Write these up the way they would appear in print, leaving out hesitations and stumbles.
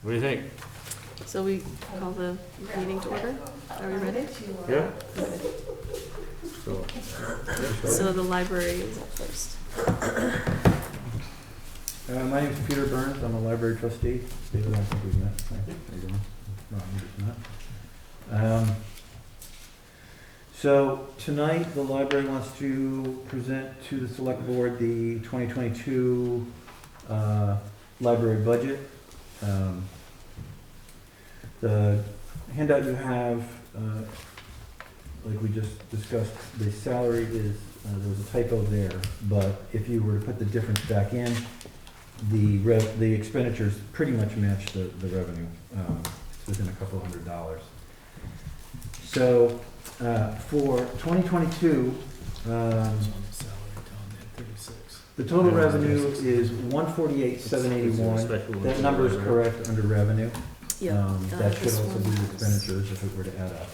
What do you think? So we call the meeting to order? Are we ready? Yeah. Okay. So, So the library is up first. My name is Peter Burns. I'm a library trustee. David, I think we've met. Hi. How you doing? No, we just met. So tonight, the library wants to present to the select board the 2022 library budget. The handout you have, like we just discussed, the salary is, there was a typo there, but if you were to put the difference back in, the expenditures pretty much match the revenue. It's within a couple $100. So for 2022, the total revenue is 148,781. That number is correct under revenue. Yeah. That should this also one be the is expenditures if it were to add up.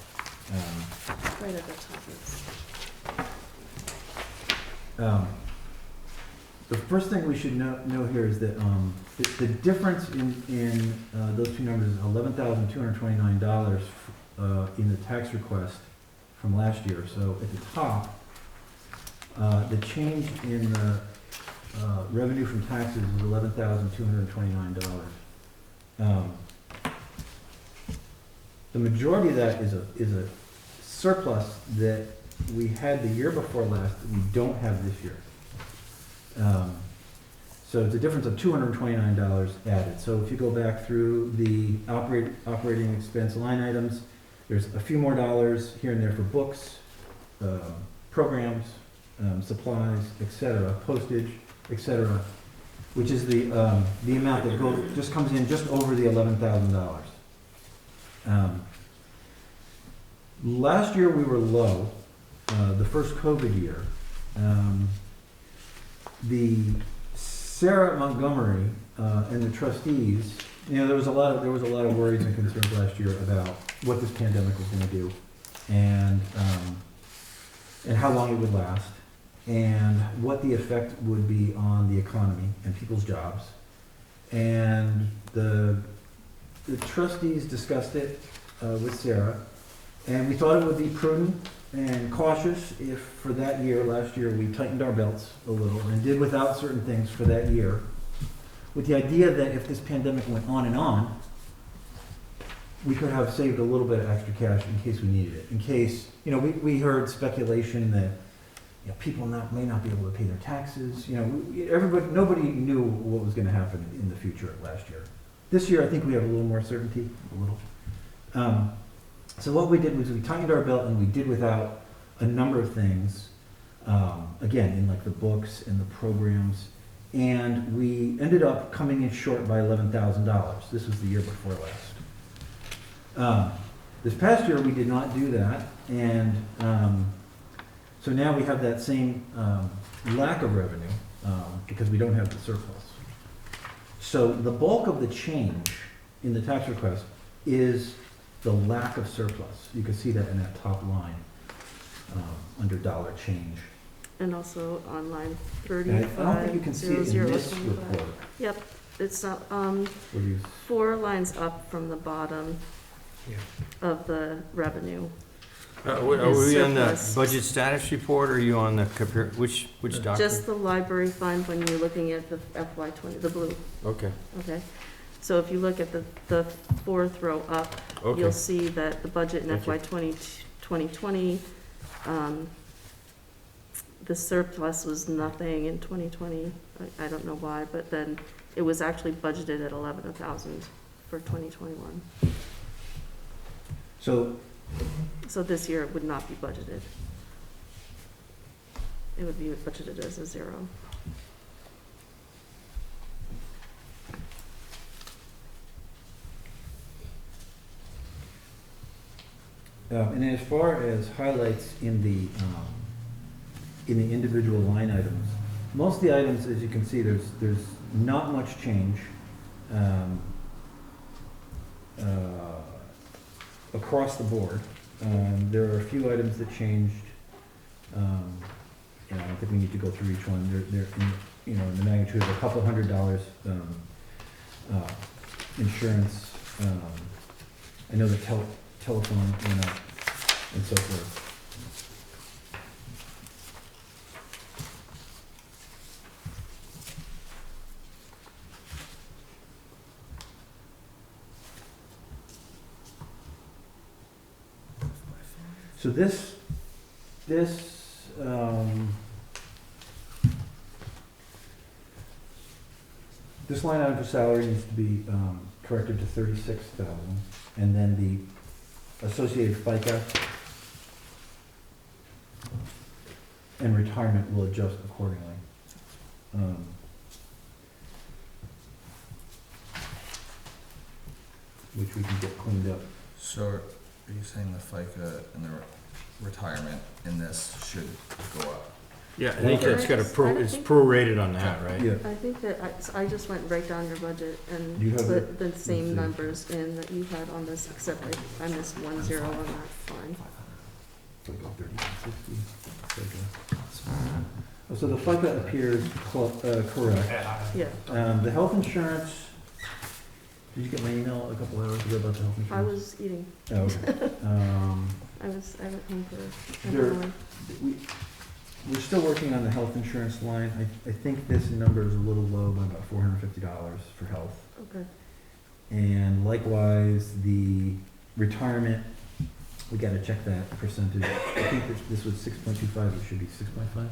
Right at the top. The first thing we should know here is that the difference in those two numbers is $11,229 in the tax request from last year. So at the top, the change in the revenue from taxes is $11,229. The majority of that is a surplus that we had the year before last that we don't have this year. So it's a difference of $229 added. So if you go back through the operating expense line items, there's a few more dollars here and there for books, programs, supplies, etc., postage, etc., which is the amount that just comes in just over the $11,000. Last year we were low, the first COVID year. The Sarah Montgomery and the trustees, there was a lot of worries and concerns last year about what this pandemic was going to do, and how long it would last, and what the effect would be on the economy and people's jobs. And the trustees discussed it with Sarah, and we thought it would be prudent and cautious if for that year, last year, we tightened our belts a little and did without certain things for that year, with the idea that if this pandemic went on and on, we could have saved a little bit of extra cash in case we needed it. In case, we heard speculation that people may not be able to pay their taxes. Nobody knew what was going to happen in the future last year. This year, I think we have a little more certainty, a little. So what we did was we tightened our belt and we did without a number of things, again, in like the books and the programs, and we ended up coming in short by $11,000. This was the year before last. This past year we did not do that, and so now we have that same lack of revenue because we don't have the surplus. So the bulk of the change in the tax request is the lack of surplus. You can see that in that top line under dollar change. And also on line And I don't think you can see it in this 350025. report. Yep, it's What do you- 4 lines up from the bottom Yeah. of the revenue. Are we on the Surplus. budget status report, or are you on the which document? Just the library fund when you're looking at the FY20, the blue, Okay, okay? So if you look at the 4th row up, okay. you'll see that the budget in Thank you. FY 2020, the surplus was nothing in 2020. I don't know why, but then it was actually budgeted at 11,000 for 2021. So So this year it would not be budgeted. It would be budgeted as a 0. and as far as highlights in the individual line items, most of the items, as you can see, there's not much change across the board. There are a few items that changed. I don't think we need to go through each one. They're in the magnitude of a couple $100 insurance, I know the telephone, and so forth. So this line item for salary needs to be corrected to 36,000, and then the associated FICA and retirement will adjust accordingly. Which we can get cleaned up. So are you saying the FICA and the retirement in this should go up? Yeah, I think that's got it's prorated on that, right? Yeah. I think that, I just went right down your budget You and have put the let's same see. numbers in that you had on this, except I missed 1 0 on that line. FICA 30, 60, FICA. Oh, so the FICA appears correct. Yeah, The health insurance, did you get my email a couple hours ago about the health insurance? I was eating, Oh, okay. I went home for There- an hour. We're still working on the health insurance line. I think this number is a little low by about $450 for health. Okay, And likewise, the retirement, we gotta check that percentage. I think this was 6.25, it should be 6.5.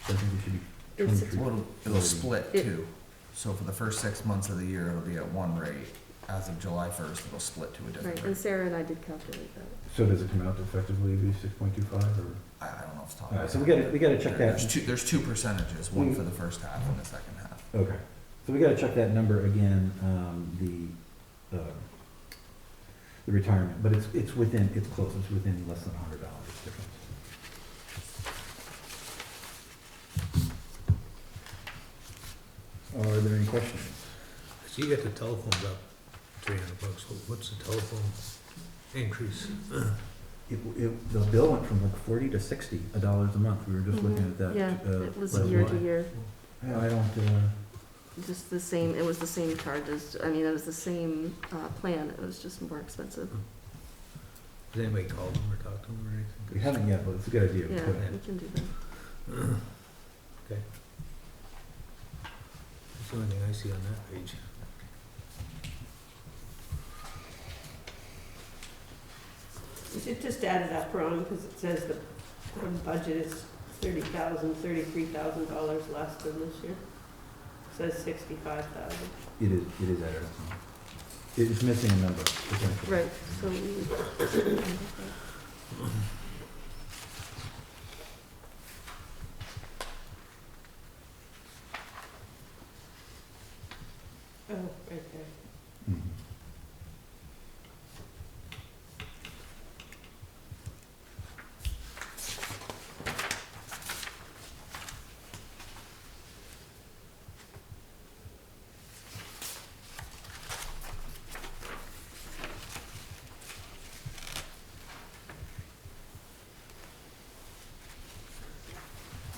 So I think it should be It's 23. Well, it'll split It- too. So for the first 6 months of the year, it'll be at one rate. As of July 1st, it'll split to a different right, and rate. Sarah and I did calculate that. So does it come out to effectively be 6.25 or? I don't know if it's top. Alright, so we gotta check that. There's two percentages, one for the first half and the second half. Okay, so we gotta check that number again, the retirement, but it's close, it's within less than $100 difference. Are there any questions? So you got the telephones up $300. What's the telephone increase? The bill went from like 40 to 60 dollars a month, we were just looking at that. Yeah, it was last year week. to year, Yeah, I don't, just the same, it was the same charges, I mean, it was the same, plan, it was just more expensive. Does anybody call them or talk to them or anything? we haven't yet, but it's a good idea. Yeah, we can do that. That's the only thing I see on that page. It just added up wrong, because it says the budget is $33,000 less than this year. It says 65,000. It is added up. It is missing a number, potentially. Right, so we. Oh, right there. Mhm.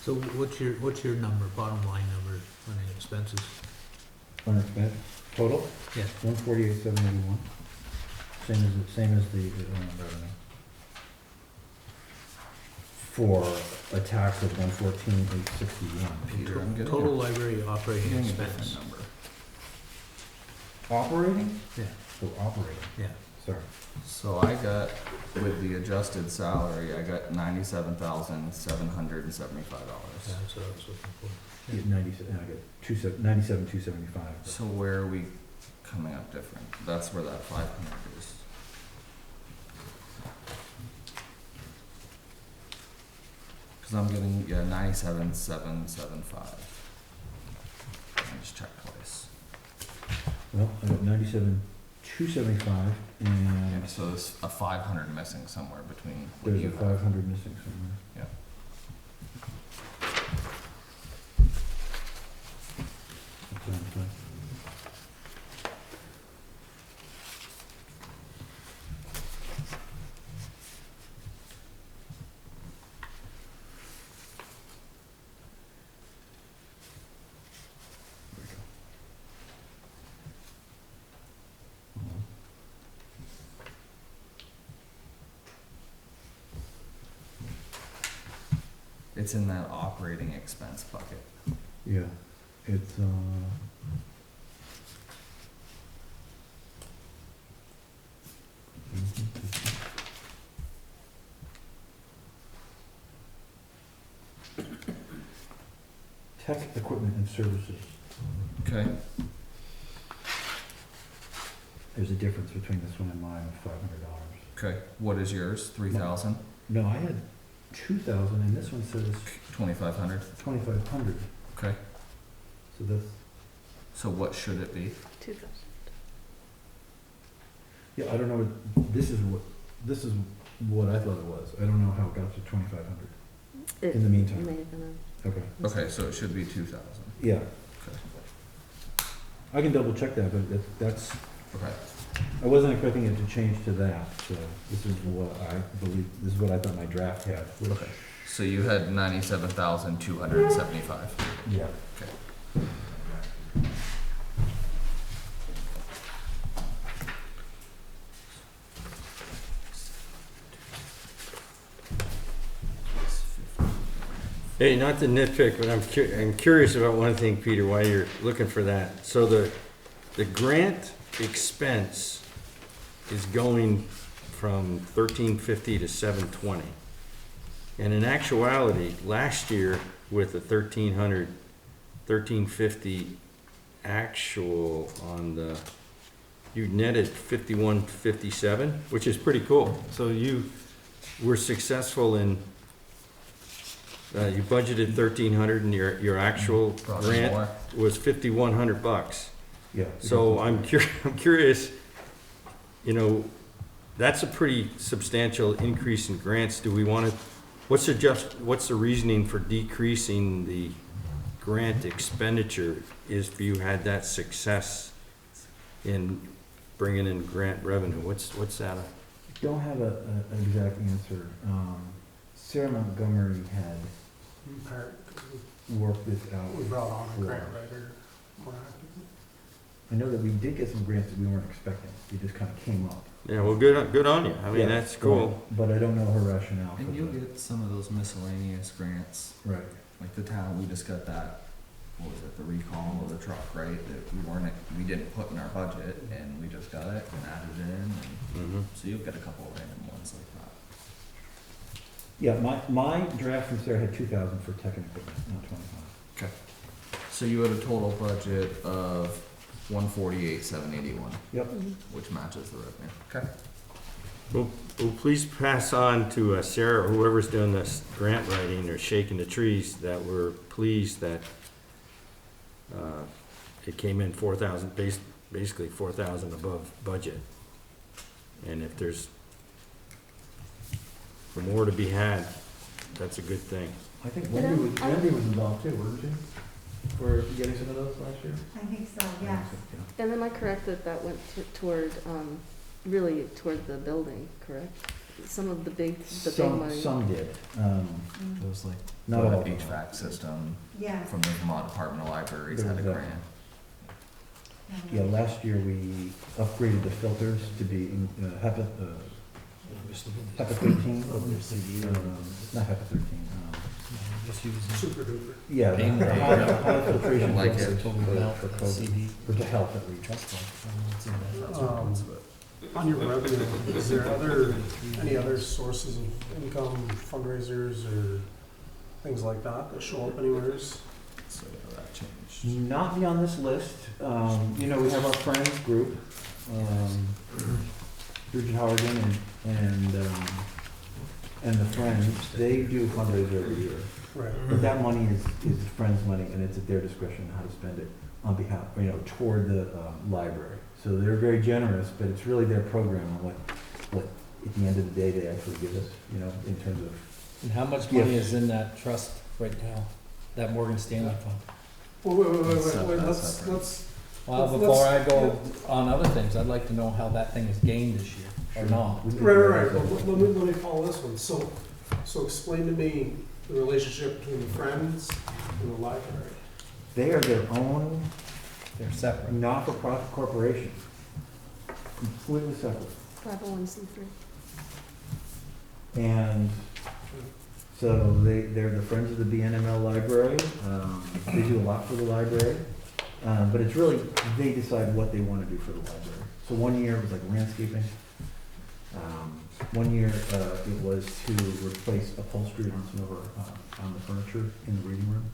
So what's your number, bottom line number on the expenses? Unexpended, total? Yeah. 148,781. Same as the revenue. For a tax of 114,861. Peter, I'm getting Total a- library I'm operating getting a different expense. number. Operating? Yeah, Oh, operating, yeah. sorry. So I got, with the adjusted salary, I got $97,775. Yeah, that's what I was looking for. Yeah, 97,275. So where are we coming up different? That's where that 500 is. Cause I'm getting, 97,775. Let me just check twice. Well, I got 97,275, and Yeah, so there's a 500 missing somewhere between what there's you a have. 500 missing somewhere. Yeah. That's what I'm saying. There we go. It's in that operating expense bucket. Yeah, it's, tech equipment and services. Okay. There's a difference between this one and mine of $500. Okay, what is yours? 3,000? No, I had 2,000 and this one says 2,500? 2,500, Okay, so that's, so what should it be? 2,000. yeah, I don't know, this is what I thought it was. I don't know how it got to 2,500 in the meantime. It may have been Okay, Okay, so it should be 2,000. yeah, Okay. I can double check that, but that's, Okay, I wasn't expecting it to change to that, so this is what I believe, this is what I thought my draft had. okay. So you had 97,275. Yeah. Okay. Hey, not to nitpick, but I'm curious about one thing, Peter, why you're looking for that. So the grant expense is going from 1,350 to 720. And in actuality, last year with the 1,350 actual on the, you netted 5157, which is pretty cool. So you were successful in, you budgeted 1,300 and your actual Brought in grant more. was $5,100. Yeah. So I'm curious, you know, that's a pretty substantial increase in grants. Do we want to, what's the reasoning for decreasing the grant expenditure if you had that success in bringing in grant revenue? What's that? Don't have an exact answer. Sarah Montgomery had worked this out. We brought on a for grant us. writer more actively. I know that we did get some grants that we weren't expecting. They just kind of came up. Yeah, well, good on you. I mean, Yeah, that's cool. But I don't know her rationale. And for you'll the- get some of those miscellaneous grants, Right. like the town, we just got that, what was it, the recall of the truck, right? That we didn't put in our budget, and we just got it and added it in, and Mhm. so you'll get a couple of random ones like that. Yeah, my draft from Sarah had 2,000 for tech and equipment, not 25. Okay. So you had a total budget of 148,781, Yep. which matches the revenue. Okay. Well, please pass on to Sarah, or whoever's doing this grant writing or shaking the trees, that we're pleased that it came in 4,000, basically 4,000 above budget. And if there's more to be had, that's a good thing. I think You know, Wendy was involved too, wasn't she? For getting some of those last year? I think so, yes. And am I correct that that went toward, really toward the building, correct? Some of the big money. Some did. It was like Not the all of them. HVAC system Yes. from the Vermont Department of Libraries There had a was that. grant. Yeah, last year we upgraded the filters to be HEPA 13. Not HEPA 13. Super duper. Yeah, the Pain rate. high filtration Like filters it. for COVID, or to help at least. On your revenue, is there any other sources of income, fundraisers or things like that that show up anywhere? So that changed. Not beyond this list. You know, we have our friends group, Bridget Harden and the Friends. They do fundraiser every year. Right. But that money is the Friends' money, and it's at their discretion how to spend it on behalf, toward the library. So they're very generous, but it's really their program on what at the end of the day they actually give us, in terms of. And how much money is in that trust right now, that Morgan Stanley fund? Well, wait, That's separate. let's, Well, Let's- before I go on other things, I'd like to know how that thing is gained this year, or not. right, but let me follow this one. So explain to me the relationship between the Friends and the library. They are their own They're separate. not-for-profit corporation, completely separate. 501c3. And So they're the Friends of the BNML Library. They do a lot for the library. But it's really, they decide what they want to do for the library. So one year it was like landscaping. One year it was to replace upholstery on some of our, on the furniture in the reading room.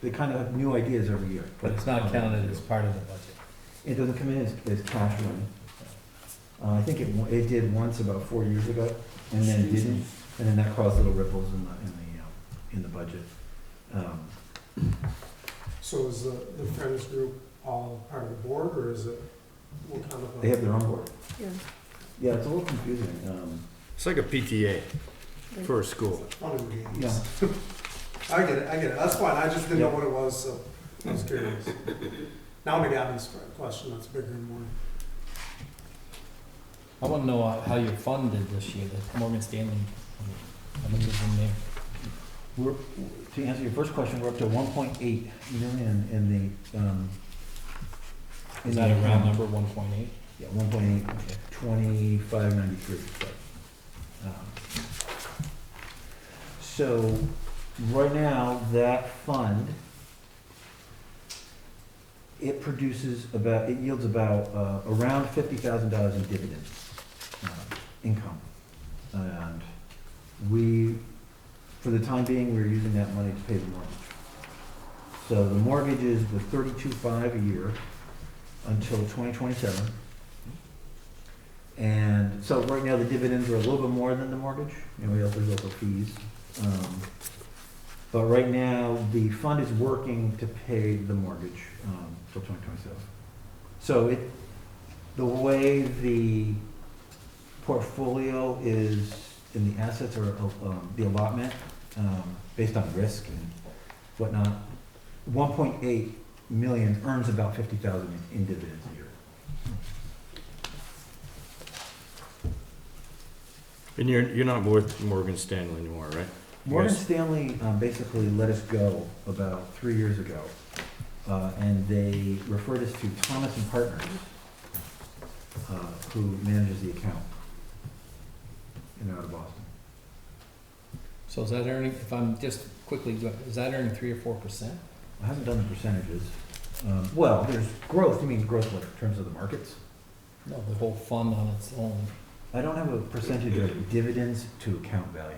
They kind of have new ideas every year. But it's not counted as part of the budget. It doesn't come in as cash money. I think it did once about 4 years ago, and then it didn't, and then that caused little ripples in the budget. So is the Friends group all part of the board, or is it, what kind of? They have their own board. Yeah. Yeah, it's a little confusing. It's like a PTA for a school. Fun and games. Yeah. I get it, that's fine, I just didn't know what it was, so I was curious. Now to Gavin's question, that's bigger and more. I wanna know how you funded this year, the Morgan Stanley, how much is in there? We're, to answer your first question, we're up to 1.8 million in the. Is that a round number, 1.8? Yeah, 1.8, 2593. So, right now, that fund, it yields about around $50,000 in dividends, income. And for the time being, we're using that money to pay the mortgage. So the mortgage is the $32,500 a year until 2027. And so right now, the dividends are a little bit more than the mortgage. There's also fees. But right now, the fund is working to pay the mortgage till 2027. So the way the portfolio is in the assets or the allotment, based on risk and whatnot, 1.8 million earns about 50,000 in dividends a year. And you're not with Morgan Stanley anymore, right? Morgan Yes. Stanley basically let us go about 3 years ago, and they referred us to Thomas and Partners, who manages the account out of Boston. So is that earning, if I'm just quickly, is that earning 3 or 4%? I haven't done the percentages. Well, there's growth. You mean growth like in terms of the markets? No, the whole fund on its own. I don't have a percentage of dividends to account value.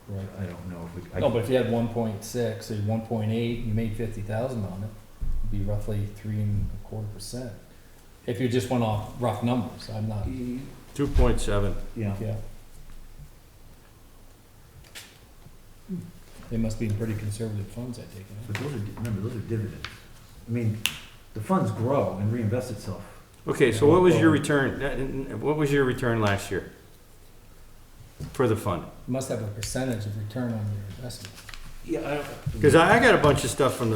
Right. I don't know if we. No, but if you had 1.6 or 1.8, you made 50,000 on it, it'd be roughly 3.25%. If you just went off rough numbers, I'm not, 2.7. Yeah. yeah. They must be pretty conservative funds, I take But it. remember, those are dividends. I mean, the funds grow and reinvest itself. Okay, so what was your return, what was your return last year for the fund? You must have a percentage of return on your investment. Yeah, Because I got a bunch of stuff from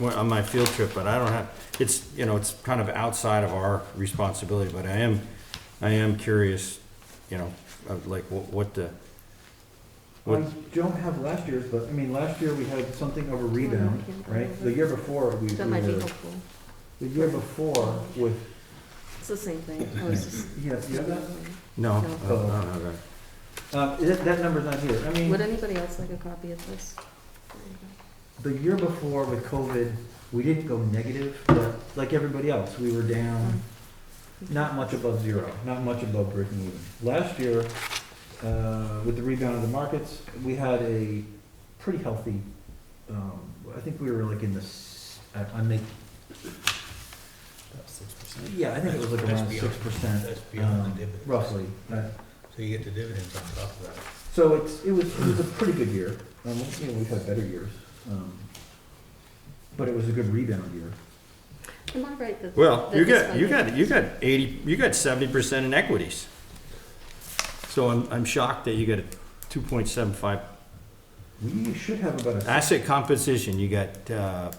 on my field trip, but I don't have, it's kind of outside of our responsibility, but I am curious, of like what the, I don't have last year's, but I mean, last year we had something of a rebound, right? The year before, That might be helpful. the year before with, It's the same thing. I was just. you have that? no, I No. don't have that. That number's not here. I mean, Would anybody else like a copy of this? the year before with COVID, we didn't go negative, but like everybody else, we were down not much above zero, not much above breaking even. Last year, with the rebound of the markets, we had a pretty healthy, I think we were like in the, I make, About 6%. yeah, I think it was like That's around beyond- 6%. That's beyond the dividends. Roughly. So you get the dividends on top of that. So it was a pretty good year. We've had better years. But it was a good rebound year. Am I right that? Well, that you this got 70% in equities. So I'm shocked that you got a 2.75 We should have about a. asset composition. You got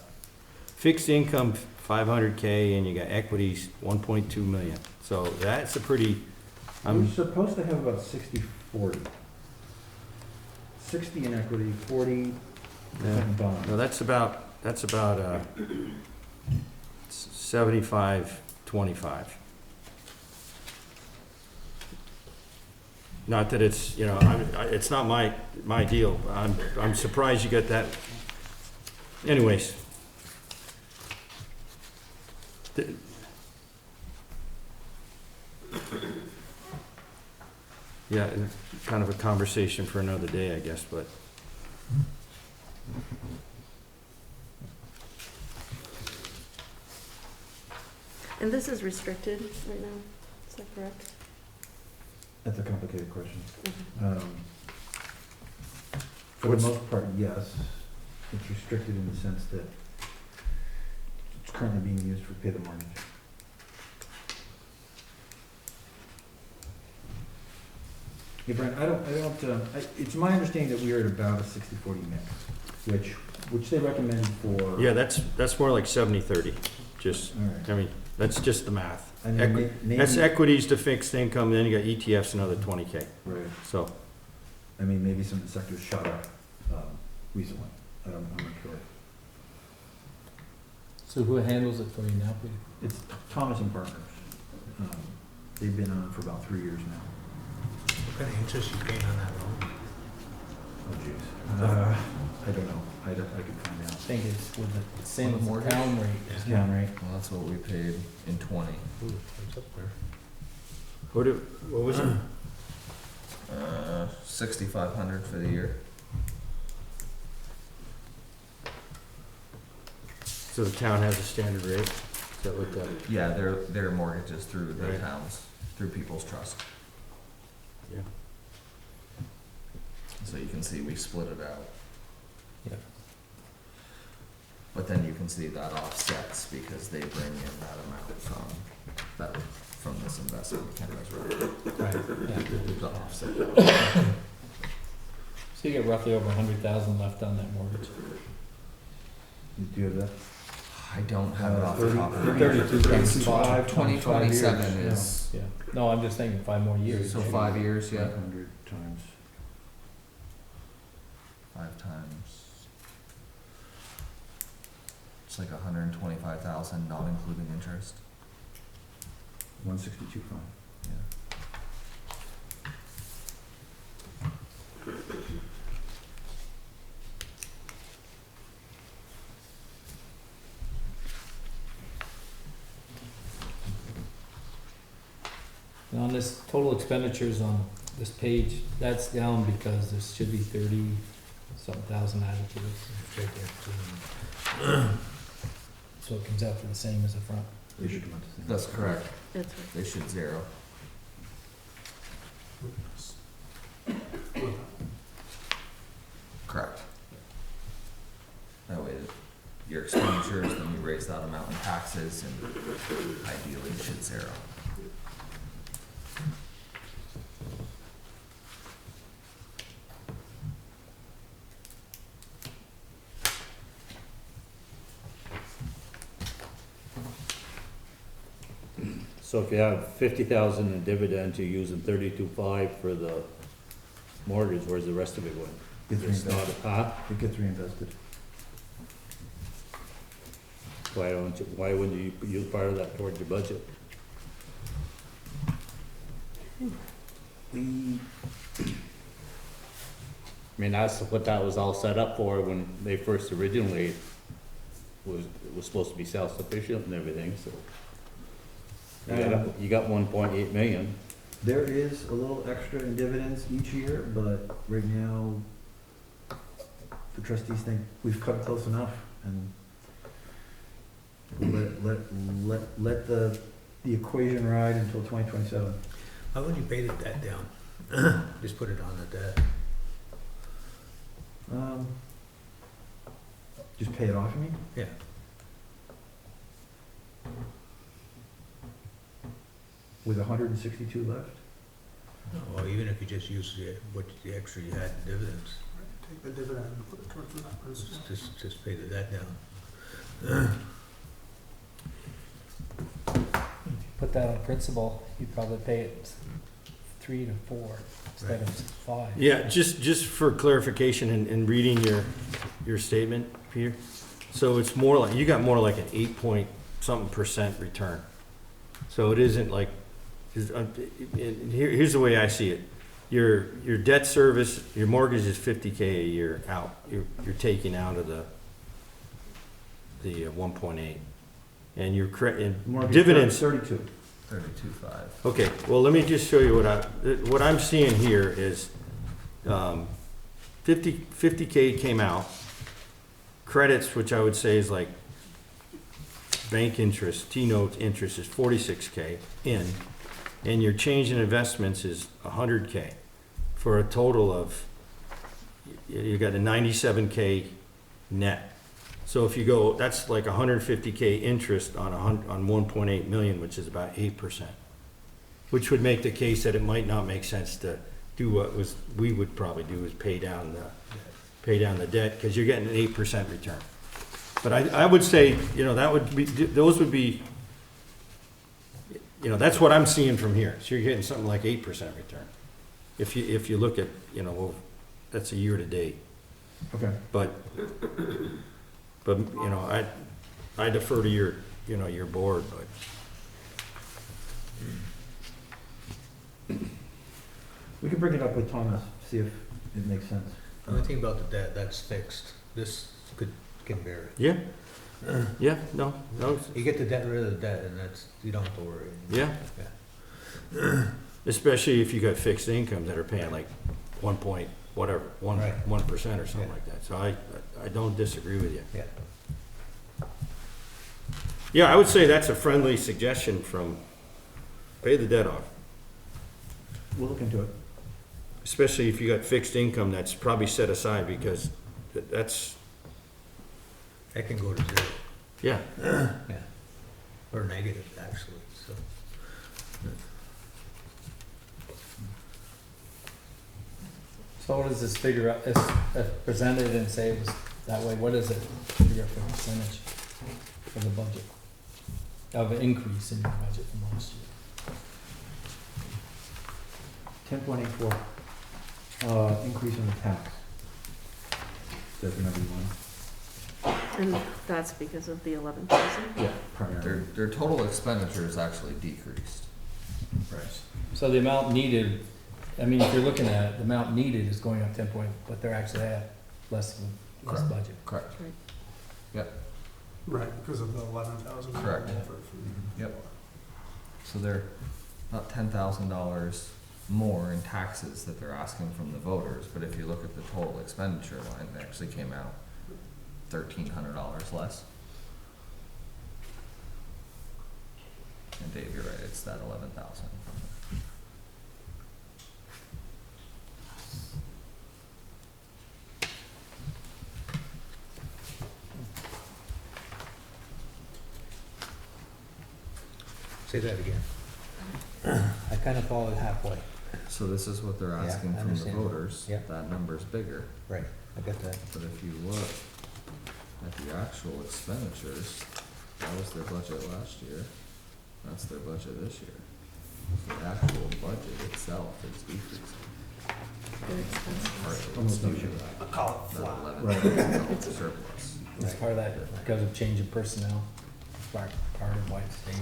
fixed income 500K and you got equities 1.2 million. So that's a pretty. We're supposed to have about 60-40. 60 in equity, 40 in bonds. No, that's about 75-25. Not that it's, you know, it's not my deal. I'm surprised you got that. Anyways. Yeah, kind of a conversation for another day, I guess, but. And this is restricted right now, is that correct? That's a complicated question. Okay. For the most part, yes. It's restricted in the sense that it's currently being used for pay the mortgage. Yeah, Brian, it's my understanding that we are at about a 60-40 mix, which they recommend for. Yeah, that's more like 70-30, just, All right. I mean, that's just the math. And then That's maybe, equities to fixed income, then you got ETFs, another 20K, right, so. I mean, maybe some of the sectors shot up, recently, I'm not sure. So who handles it for you now, Peter? It's Thomas and Partners. They've been on for about 3 years now. What kind of interest you paying on that loan? Oh, jeez. I don't know, I could find out. I think it's with the same On the as the mortgage? town rate. Yeah. Town rate. Well, that's what we paid in 20. Ooh, it's up there. What was it? 6,500 for the year. So the town has a standard rate? Is that what the? Yeah, their mortgages through the Right. towns, through People's Trust. Yeah. So you can see we split it out. Yeah. But then you can see that offsets because they bring in that amount from this investment account as well. Right, yeah. The offset. So you get roughly over 100,000 left on that mortgage. Do you have that? I don't have it off the top of my head. 32 times It's 5, 2027 25 years, is, Yeah. No, I'm just thinking 5 more years. so 5 years, yeah. 500 times. 5 times. It's like 125,000, not including interest. 162.5. Yeah. And on this total expenditures on this page, that's down because there should be 30-something thousand added to this. It's right there. So it comes out to the same as the front. They should come out to the same. That's correct. That's right. They should zero. Correct. That way, your expenditures, then you raise that amount in taxes, and ideally you should zero. So if you have 50,000 in dividends, you're using 32.5 for the mortgage, where's the rest of it going? Gets It's not, reinvested. huh? It gets reinvested. Why wouldn't you use part of that towards your budget? We, I mean, that's what that was all set up for when they first originally was supposed to be self-sufficient and everything, so. You got 1.8 million. there is a little extra in dividends each year, but right now, the trustees think we've cut close enough, and let the equation ride until 2027. How would you pay that down? Just put it on the debt. Just pay it off, you mean? Yeah. With 162 left? No, well, even if you just use the extra you had in dividends, Take the dividend and put it towards that principal. just pay the debt down. Put that on principal, you'd probably pay it 3 to 4 instead of 5. Yeah, just for clarification and reading your statement, Peter. So it's more like, you got more like an 8-point-something% return. So it isn't like, here's the way I see it. your debt service, your mortgage is 50K a year out. You're taking out of the 1.8. And your and Mortgage dividends. 32. 32.5. Okay, well, let me just show you what I'm seeing here is 50K came out. Credits, which I would say is like bank interest, T-note interest is 46K in, and your change in investments is 100K, for a total of, you got a 97K net. So if you go, that's like 150K interest on 1.8 million, which is about 8%, which would make the case that it might not make sense to do what we would probably do, is pay down the debt, because you're getting an 8% return. But I would say, that would be, those would be, that's what I'm seeing from here. So you're getting something like 8% return. If you look at, well, that's a year to date. Okay. But I defer to your, your board, but. We can bring it up with Thomas, see if it makes sense. The only thing about the debt, that's fixed. This can vary. Yeah, yeah, no, You get the debt, rid of the debt, and you don't have to worry. yeah. Especially if you got fixed incomes that are paying like 1 point, whatever, 1% or something Yeah. like that. So I don't disagree with you. Yeah. Yeah, I would say that's a friendly suggestion from, pay the debt off. We'll look into it. Especially if you got fixed income that's probably set aside, because that's, That can go to zero. yeah. Yeah. Or negative, actually, so. So what does this figure out, it's presented and say it was that way, what is it, figure out for percentage for the budget? Of an increase in your budget from last year? 10.84, increase in the tax. That's the number you want? And that's because of the 11,000. Yeah, primarily. Their total expenditures actually decreased. Right. So the amount needed, I mean, if you're looking at it, the amount needed is going up 10 point, but they're actually at less Correct. budget. Correct. Right. Right, because of the 11,000. Correct. Yep. So they're not $10,000 more in taxes that they're asking from the voters, but if you look at the total expenditure line, they actually came out $1,300 less. And Dave, you're right, it's that 11,000. Say that again. I kind of followed halfway. So this is what they're Yeah, asking I from the understand. voters. Yep. That number's bigger. Right, I got that. But if you look at the actual expenditures, that was their budget last year. That's their budget this year. The actual budget itself is decreasing. They're expensive. Partly it's Almost no due to change. that Call it flat. $11,000 surplus. It's part of that, because of change of personnel, part of why it stays.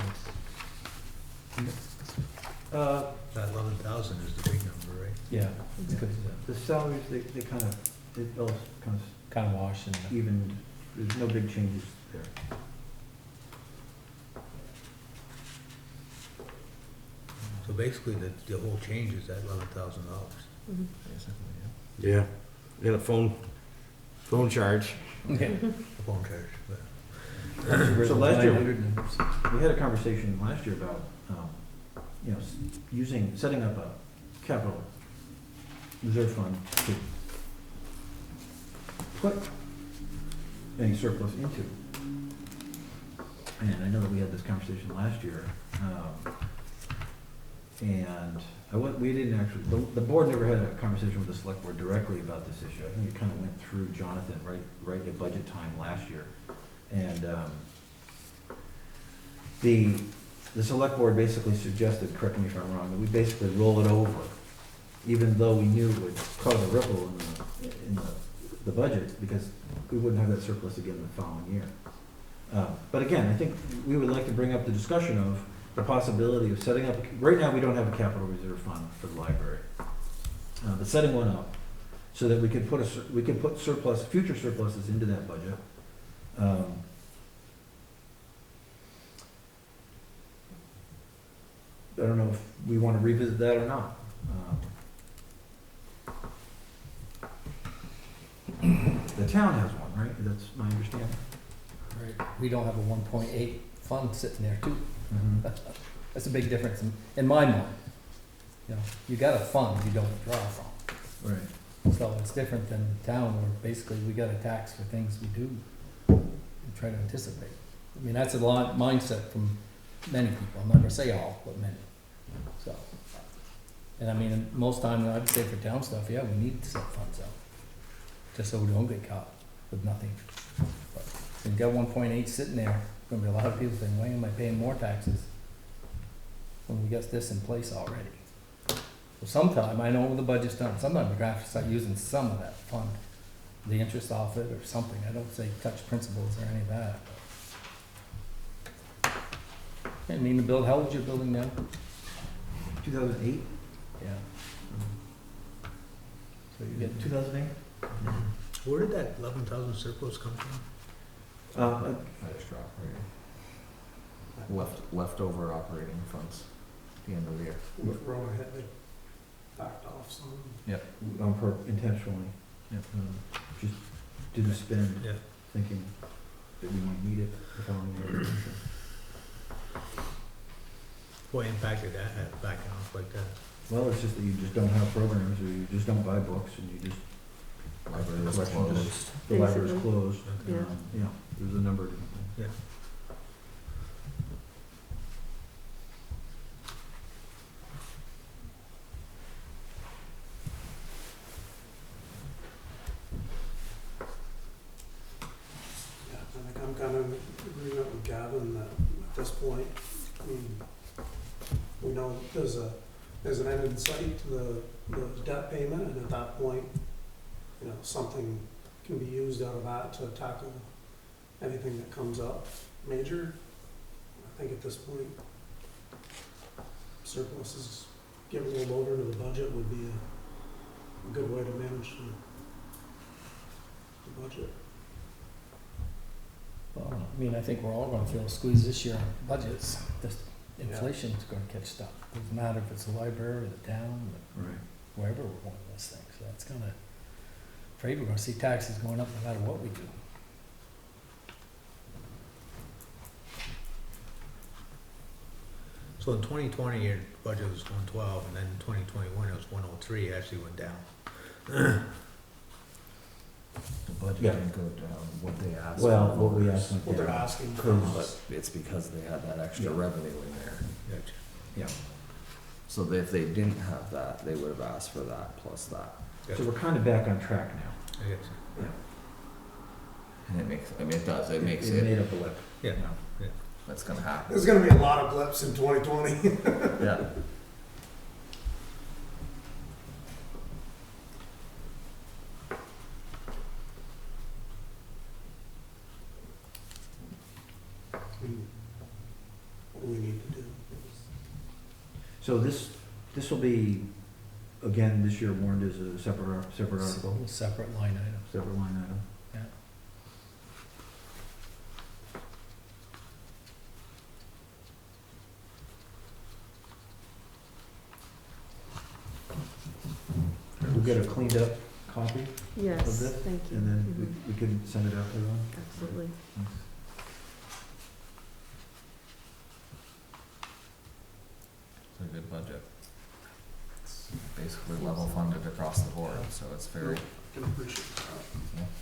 That 11,000 is the big number, right? Yeah, because the salaries, they kind of, it all kind Kind of wash and. of even, there's no big changes there. So basically, the whole change is that $11,000. Mhm. Basically, Yeah. You got a phone charge. Okay. The phone charge, but. So last year, 900 numbers. we had a conversation last year about, setting up a capital reserve fund to put any surplus into. And I know that we had this conversation last year, and we didn't actually, the board never had a conversation with the select board directly about this issue. I think it kind of went through Jonathan right at budget time last year. And the select board basically suggested, correct me if I'm wrong, that we basically roll it over, even though we knew it would cause a ripple in the budget, because we wouldn't have that surplus again the following year. But again, I think we would like to bring up the discussion of the possibility of setting up, right now, we don't have a capital reserve fund for the library. but setting one up so that we can put surplus, future surpluses into that budget. I don't know if we want to revisit that or not. The town has one, right? That's my understanding. Right. We don't have a 1.8 fund sitting there too. Mm-hmm. That's a big difference in my mind. You know, you got a fund you don't draw from. Right. So it's different than the town where basically we got a tax for things we do and try to anticipate. I mean, that's a lot mindset from many people. I'm not gonna say all, but many. So, and I mean, most times I'd say for town stuff, yeah, we need to set funds out. Just so we don't get caught with nothing. But when you got 1.8 sitting there, gonna be a lot of people saying, why am I paying more taxes when we got this in place already? So sometime, I know when the budget's done, sometimes we're gonna have to start using some of that fund, the interest off it or something. I don't say touch principals or any of that. I mean, the build, how old's your building now? 2008? Yeah. So you get 2008? Where did that 11,000 surplus come from? Extra operating. Leftover operating funds at the end of the year. With growing ahead, they backed off some. Intentionally. Yep. Just didn't spend, Yeah. thinking that we might need it the following year. What impact did that have backing off like that? Well, it's just that you just don't have programs, or you just don't buy books, and you just, Library was collection closed. just, the library's Basically. closed. Yeah. Yeah, there's a number of different things. Yeah. Yeah, I think I'm kind of in agreement with Gavin that at this point, I mean, we know there's an end in sight to the debt payment, and at that point, you know, something can be used out of that to tackle anything that comes up major. I think at this point, surpluses get rolled over to the budget would be a good way to manage the budget. Well, I mean, I think we're all gonna feel a squeeze this year on budgets. This inflation's gonna catch stuff. Doesn't matter if it's the library or the town, Right. wherever we're going with this thing. So that's gonna, afraid we're gonna see taxes going up no matter what we do. So in 2020, your budget was 112, and then in 2021, it was 103, it actually went down. The budget Yeah. didn't go down, what they asked. Well, for what we voters. asked them What they're for. asking for Cause- us. But it's because they had that extra Yeah. revenue in there. Gotcha. Yeah, So that if they didn't have that, they would have asked for that plus that. so we're kind of back on track now. I guess. And it makes, I mean, it does, it makes It it, made up a lip. Yeah. that's gonna happen. There's gonna be a lot of blips in 2020. Yeah. What do we need to do? So this will be, again, this year warned as a separate article, A separate line item. separate line item. Yeah. We'll get a cleaned up copy, Yes, Of this? thank you. and then Mhm. we can send it out to them. Absolutely. It's a good budget. It's basically level funded across the board, so it's very, Can appreciate that.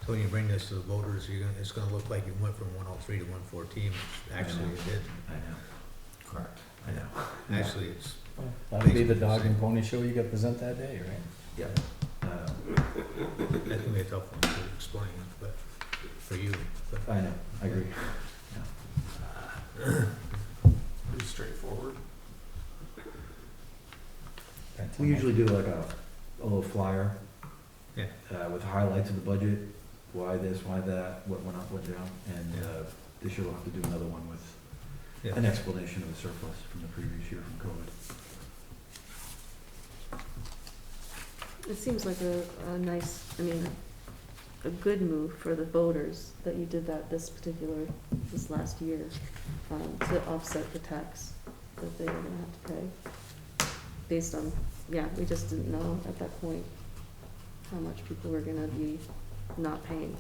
So when you bring this to the voters, it's gonna look like you went from 103 to 114, actually it did. I know, correct. I know. Actually, it's, That'll be the dog and pony show you got present that day, right? Yeah. that's gonna be a tough one to explain, but, for you, but. I know, I agree. Pretty straightforward. We usually do like a little flyer. Yeah. With highlights of the budget, why this, why that, what went up, what down, and, Yeah. this year we'll have to do another one with Yeah. an explanation of the surplus from the previous year from COVID. It seems like a nice, I mean, a good move for the voters that you did that this last year, to offset the tax that they were gonna have to pay. Based on, yeah, we just didn't know at that point how much people were gonna be not paying.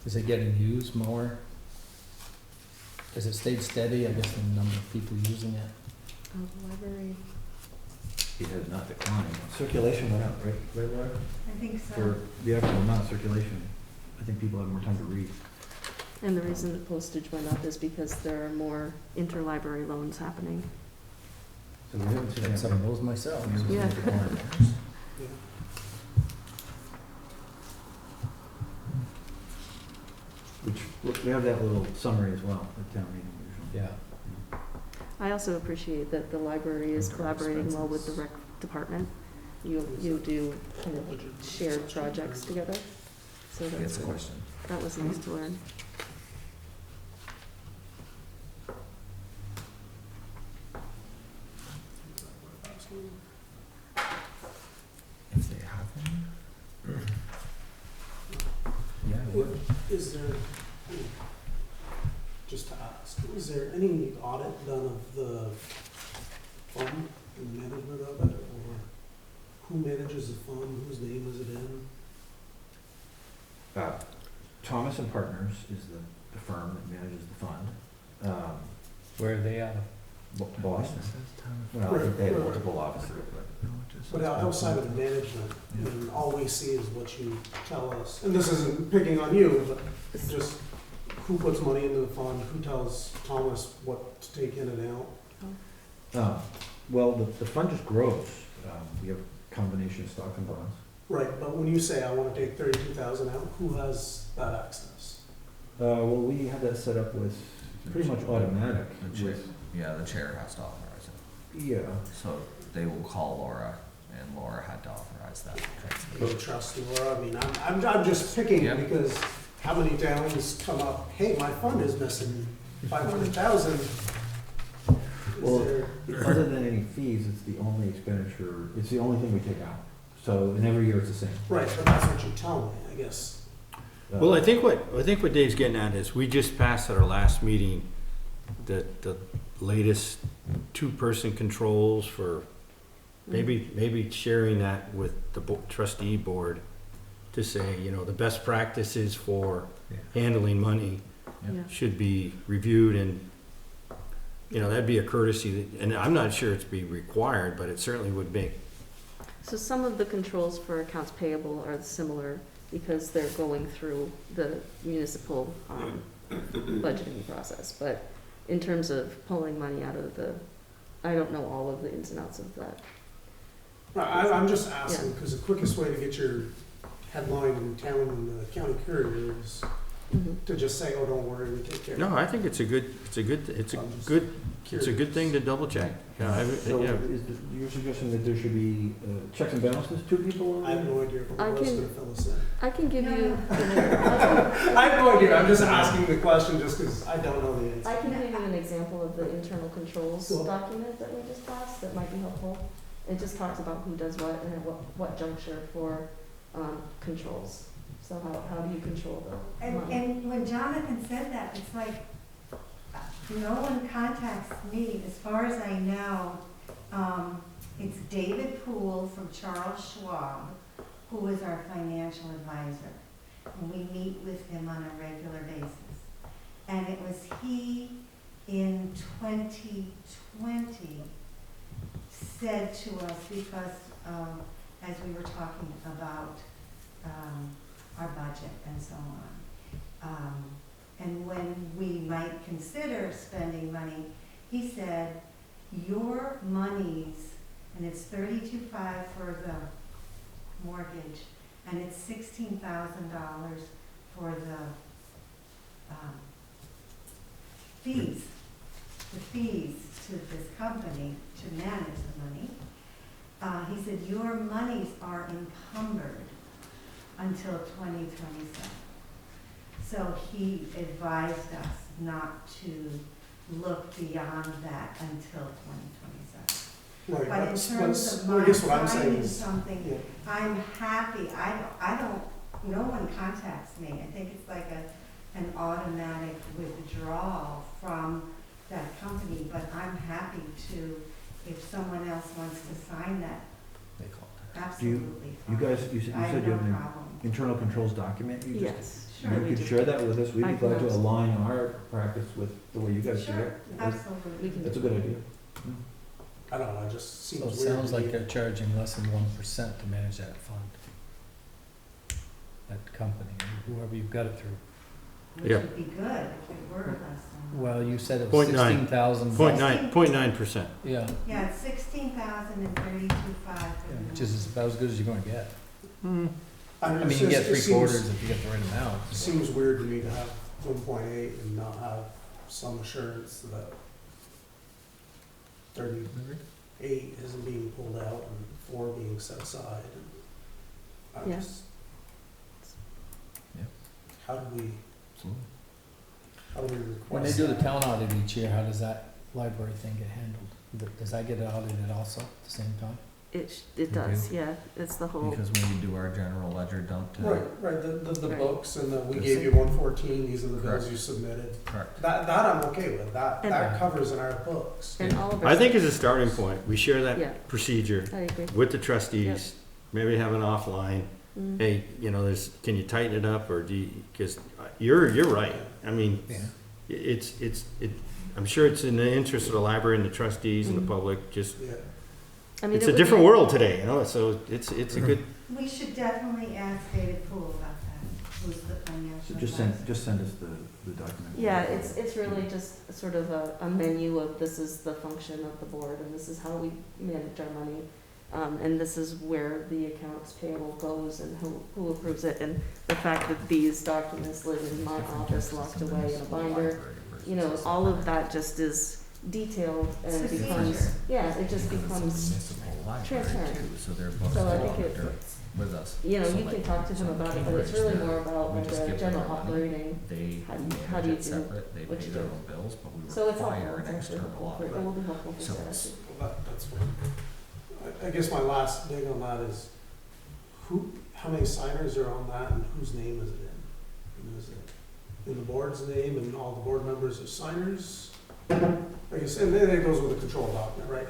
Is it getting used more? Has it stayed steady, I guess, the number of people using it? Oh, the library, It has not declined. Circulation went up, right, Laura? I think For so. the actual amount of circulation, I think people have more time to read. and the reason the postage went up is because there are more interlibrary loans happening. So we haven't seen Got that. some of those myself. Yeah. Yeah. Which, we have that little summary as well at town meeting usually. Yeah. I also appreciate that the library is collaborating well with the rec department. You do kind of shared projects together, so That's that's, a question. that was nice to learn. If they have one? Yeah, it would. Is there, just to ask, is there any audit done of the fund and management of it, or who manages the fund, whose name is it in? Thomas and Partners is the firm that manages the fund. Where are they at? Boston. Well, I think they have multiple offices, But outside of the management, I mean, all we see is what you tell us, and this isn't picking on you, but it's just who puts money into the fund, who tells Thomas what to take in and out? well, the fund just grows. We have a combination of stock and bonds. Right, but when you say, I wanna take 32,000 out, who has that access? Well, we have that set up with pretty much automatic. The chair, with- yeah, the chair has to authorize it. Yeah. So they will call Laura, and Laura had to authorize that transfer. Do you trust Laura? I mean, I'm just picking Yeah. because how many towns come up, hey, my fund is missing 500,000? Well, Is there, other than any fees, it's the only expenditure, it's the only thing we take out. So, and every year it's the same. right, but that's what you tell me, I guess. Well, I think what Dave's getting at is, we just passed at our last meeting the latest two-person controls for, maybe sharing that with the trustee board to say, you know, the best practices for handling money Yeah. should be reviewed, and, you know, that'd be a courtesy, and I'm not sure it's be required, but it certainly would make. So some of the controls for accounts payable are similar because they're going through the municipal budgeting process. But in terms of pulling money out of I don't know all of the ins and outs of that. I'm just asking, because the quickest way to get your headline in town in the county courier is to just say, oh, don't worry, we take care of it. No, I think it's a good thing to double check. Yeah, So yeah. you're suggesting that there should be checks and balances, two people? I have no idea if I Laura's can- gonna fill us in. I can give you, I have no idea, I'm just asking the question just because I don't know the answer. I can give you an example of the internal controls Cool. document that we just passed that might be helpful. It just talks about who does what and at what juncture for controls. So how do you control the money? And when Jonathan said that, it's like, no one contacts me, as far as I know. It's David Poole from Charles Schwab, who is our financial advisor. And we meet with him on a regular basis. And it was he in 2020 said to us, because as we were talking about our budget and so on, and when we might consider spending money, he said, your monies, and it's $32,500 for the mortgage, and it's $16,000 for the fees to this company to manage the money. He said, your monies are encumbered until 2027. So he advised us not to look beyond that until 2027. Right, But in that's, terms of well, I my guess what I'm saying finding is, something, yeah, I'm happy, I don't, no one contacts me. I think it's like an automatic withdrawal from that company, but I'm happy to, if someone else wants to sign that, They call it. absolutely You fine. guys, you said I you have no have an problem. internal controls document? You just- Yes. Sure. You could share that with us, we'd I be can glad to ask. align our practice with the way you guys do Sure, it. absolutely. We can That's a good idea. I don't know, it just seems So it weird sounds to like me. they're charging less than 1% to manage that fund. That company, whoever you've got it through. Which Yeah. would be good if it were less than. Well, you said it was 0.9. 16,000. 0.9%. Yeah, Yeah, it's 16,032.5. which is about as good as you're gonna get. I it's mean, you get just- it 3/4 seems- if you get the right amount. It seems weird to me to have 1.8 and not have some assurance that 38 isn't being pulled out and 4 being set aside. And I Yeah. just- Yeah. How do we request When they do the that? town audit each year, how does that library thing get handled? Does that get audited also at the same time? It does, yeah, it's the whole, Because when we do our general ledger dump to. Right, the Right. books and we Yes. gave you 114, these are the bills Correct. you submitted. Correct. That I'm okay with, that And- covers in our books. and all of our. I think as a starting point, we share Yeah. that procedure I agree. with the trustees, maybe have an offline. Mm. Hey, can you tighten it up, or because you're right. I mean, Yeah. I'm sure it's in the interest of the library and the trustees and the Mhm. public, just, Yeah, I mean, it's it a would different be- world today, so it's a good, We should definitely ask David Poole about that, who's the So financial just advisor. send us the document. Yeah, it's really just sort of a menu of this is the function of the board and this is how we manage our money. And this is where the accounts payable goes and who approves it. And the fact that these documents live in my office locked away in a binder, all of that just is detailed and it Procedure. becomes, yeah, it just becomes, transparent. So their books So I are think it- auditor with us. you So can like- talk to him so about it, but Cambridge, it's really they're- more about we like just the give general them money. operating. They How do manage you it do separate, they what pay you their do? own bills, but we So it's helpful, require an it's actually external helpful, auditor. it will be helpful for So Sarah it's- too. well, that's fine. I guess my last thing on that is, how many signers are on that and whose name is it in? And is it in the board's name and all the board members are signers? I guess, and then it goes with the control document, right?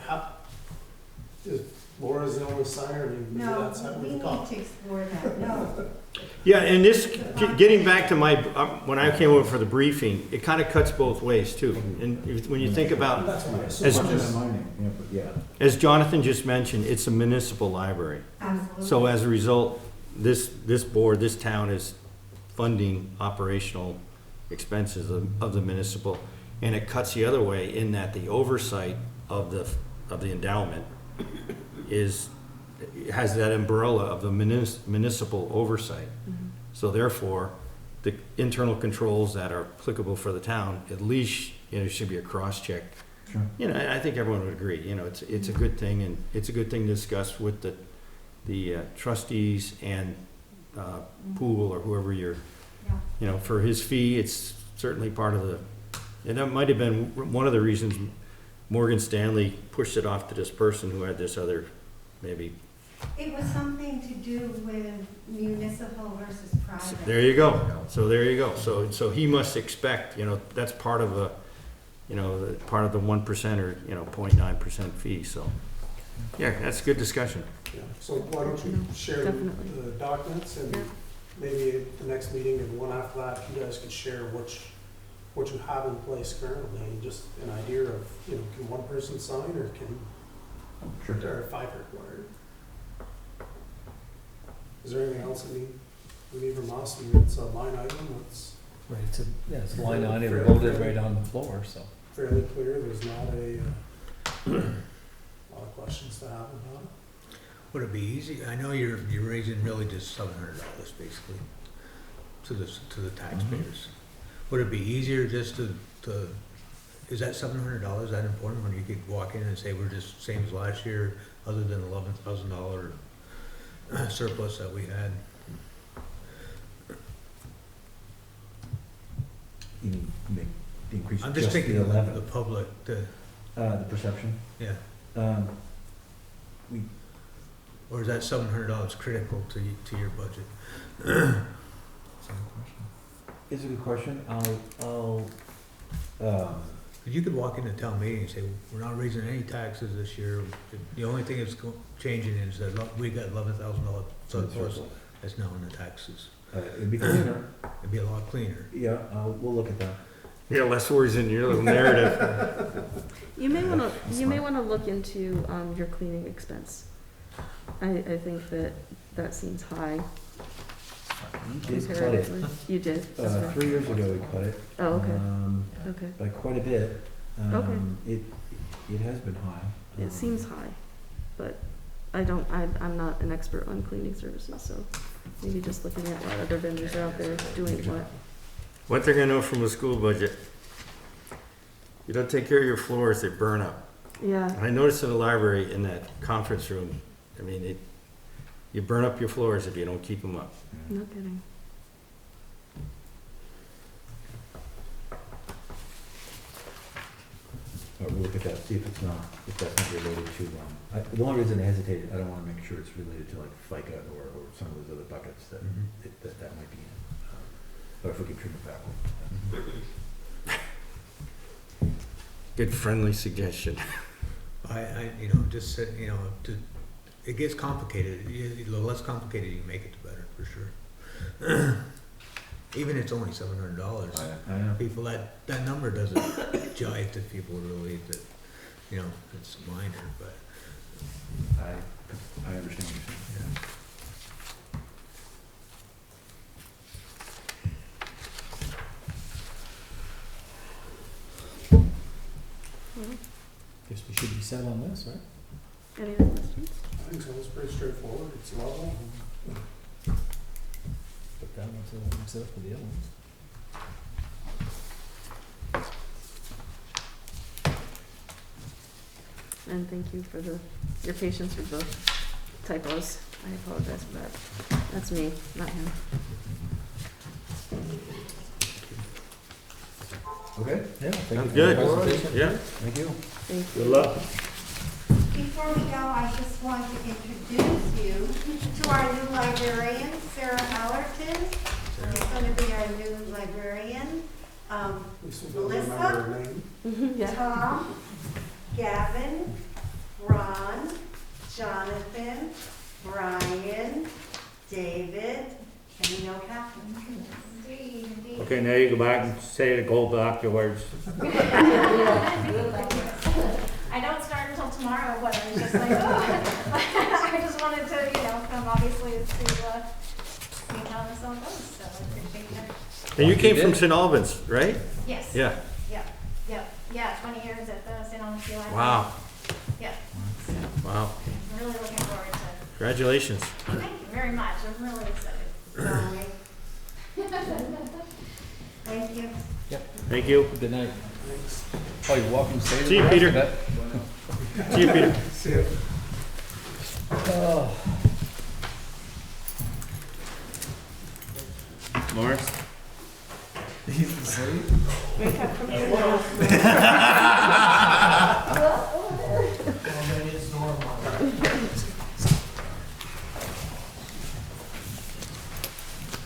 Is Laura's the only signer? I mean, maybe No, that's how we we need call. to explore that, no. yeah, and this, getting back to when I came over for the briefing, it kind of cuts both ways too. And when you think about, That's fine. As- Put it in my name, yeah. as Jonathan just mentioned, it's a municipal library. Absolutely. So as a result, this board, this town is funding operational expenses of the municipal. And it cuts the other way in that the oversight of the endowment has that umbrella of the municipal oversight. Mhm. So therefore, the internal controls that are applicable for the town, at least, should be a cross-check. Sure. I think everyone would agree, it's a good thing, and it's a good thing to discuss with the trustees and Poole or whoever Yeah. for his fee, it's certainly part of and that might have been one of the reasons Morgan Stanley pushed it off to this person who had this other, maybe. It was something to do with municipal versus private. There you go. So there you go. So he must expect, that's part of part of the 1% or, 0.9% fee, so. Yeah, that's a good discussion. Yeah, so why don't you share Definitely. the documents and Yeah. maybe at the next meeting and the one after that, you guys could share what you have in place currently and just an idea of, can one person sign or Sure. there are 5 required? Is there anything else we need from us? I mean, it's a line item, it's Right, it's a line item, voted right on the floor, so. fairly clear, there's not a lot of questions to have about it. Would it be easy, I know you're raising really just $700 basically to the taxpayers. Would it be easier just to, is that $700 that important when you could walk in and say, we're just same as last year, other than $11,000 surplus that we had? increase I'm just just the thinking of the 11. public, The perception. yeah. We, Or is that $700 critical to your budget? it's a good question. You could walk into town meeting and say, we're not raising any taxes this year. The only thing that's changing is that we got $11,000 surplus that's now in the taxes. It'd be cleaner. It'd be a lot cleaner. Yeah, we'll look at that. Yeah, less words in your little narrative. You may wanna look into, your cleaning expense. I think that seems high We did cut it. comparatively. You did? Okay. 3 years ago, we cut it. Oh, okay, okay. By quite a bit. Okay. It has been high. It seems high, but I'm not an expert on cleaning services, so maybe just looking at what other vendors are out there doing what. What they're gonna know from the school budget, you don't take care of your floors, they burn up. Yeah, I noticed in the library, in that conference room, I mean, you burn up your floors if you don't keep them up. no kidding. We'll look at that, see if that's not related to, the only reason I hesitated, I don't wanna make sure it's related to like FICA or some of those other buckets that, that might be in. But if we can trim it back. Good friendly suggestion. Just said, it gets complicated. The less complicated you make it, the better, for sure. Even if it's only $700, I know. people, that number doesn't jive to people really, that, it's minor, but. I understand what you're saying. Well, Guess we should be set on this, right? any other questions? I think so, it's pretty straightforward, it's level. Put that one to myself for the other ones. And thank you for your patience with the typos. I apologize for that. That's me, not him. Okay, Yeah, thank you Sounds for good. the presentation. Yeah, thank you. Thank you. good luck. Before we go, I just want to introduce you to our new librarian, Sarah Allerton. She's going to be our new librarian. We still don't Melissa? remember her name. Yeah. Tom, Gavin, Ron, Jonathan, Brian, David, and you know Catherine. Okay, now you go back and say the gold afterwards. I don't start until tomorrow, but I was just like, I just wanted to, come obviously to see how this all goes, so I appreciate that. And you came from St. Albans, right? Yes. Yeah. Yeah, 20 years at the St. Albans Library. Wow. Yeah, Wow. I'm really looking forward to it. Congratulations. Thank you very much, I'm really excited. Sorry. Thank you. Thank you. Good night. Oh, you're welcome to stay. See you, Peter. See you, Peter. See ya. Oh. Morris? He's asleep. Wake up from your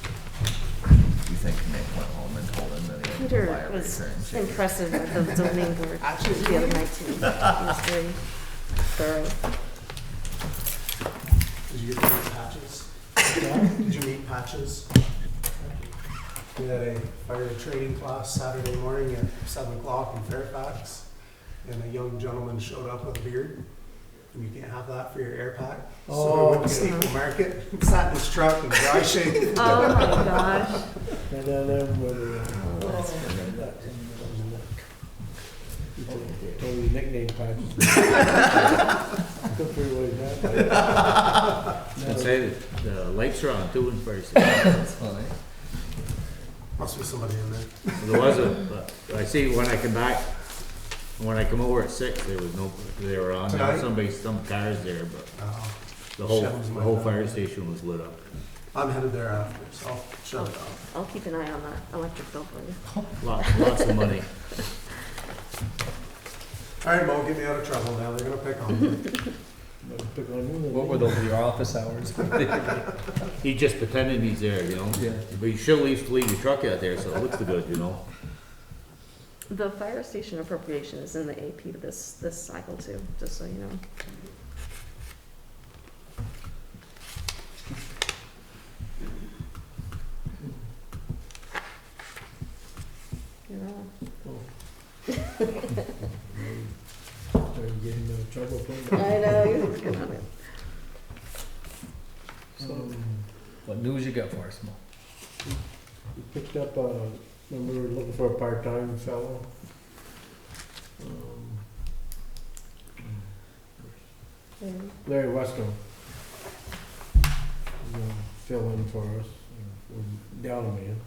You think Nick went home and told him that he had to Peter buy a was razor and shave? impressive at the zoning board the other night too. He was very thorough. Did you get to meet Patches? Did you meet Patches? We had a fire training class Saturday morning at 7 o'clock in Fairfax, and a young gentleman showed up with a beard, and you can't have that for your air pack. So we went to Steeple Market, sat in his truck and dry shaved. Oh my gosh. Totally nickname patches. I'd say that the lights are on too in person. That's funny. Must be somebody in there. There wasn't, but I see when I come back, when I come over at 6, there was no, they were on, there was Tonight? some cars there, but Oh, the whole fire station was lit up. I'm headed there after, so I'll shut it off. I'll keep an eye on that electric bill for you. Lots of money. All right, Mo, get me out of trouble now, they're gonna pick on me. What were those, your office hours? He's just pretending he's there, you know? Yeah. But you should leave your truck out there, so it looks good, you know? The fire station appropriation is in the AP this cycle too, just so you know. You're on. I know, you're working on it. What news you got for us, Mo? We picked up, when we were looking for a part-time fellow. Larry Weston. He's gonna fill in for us, down a man.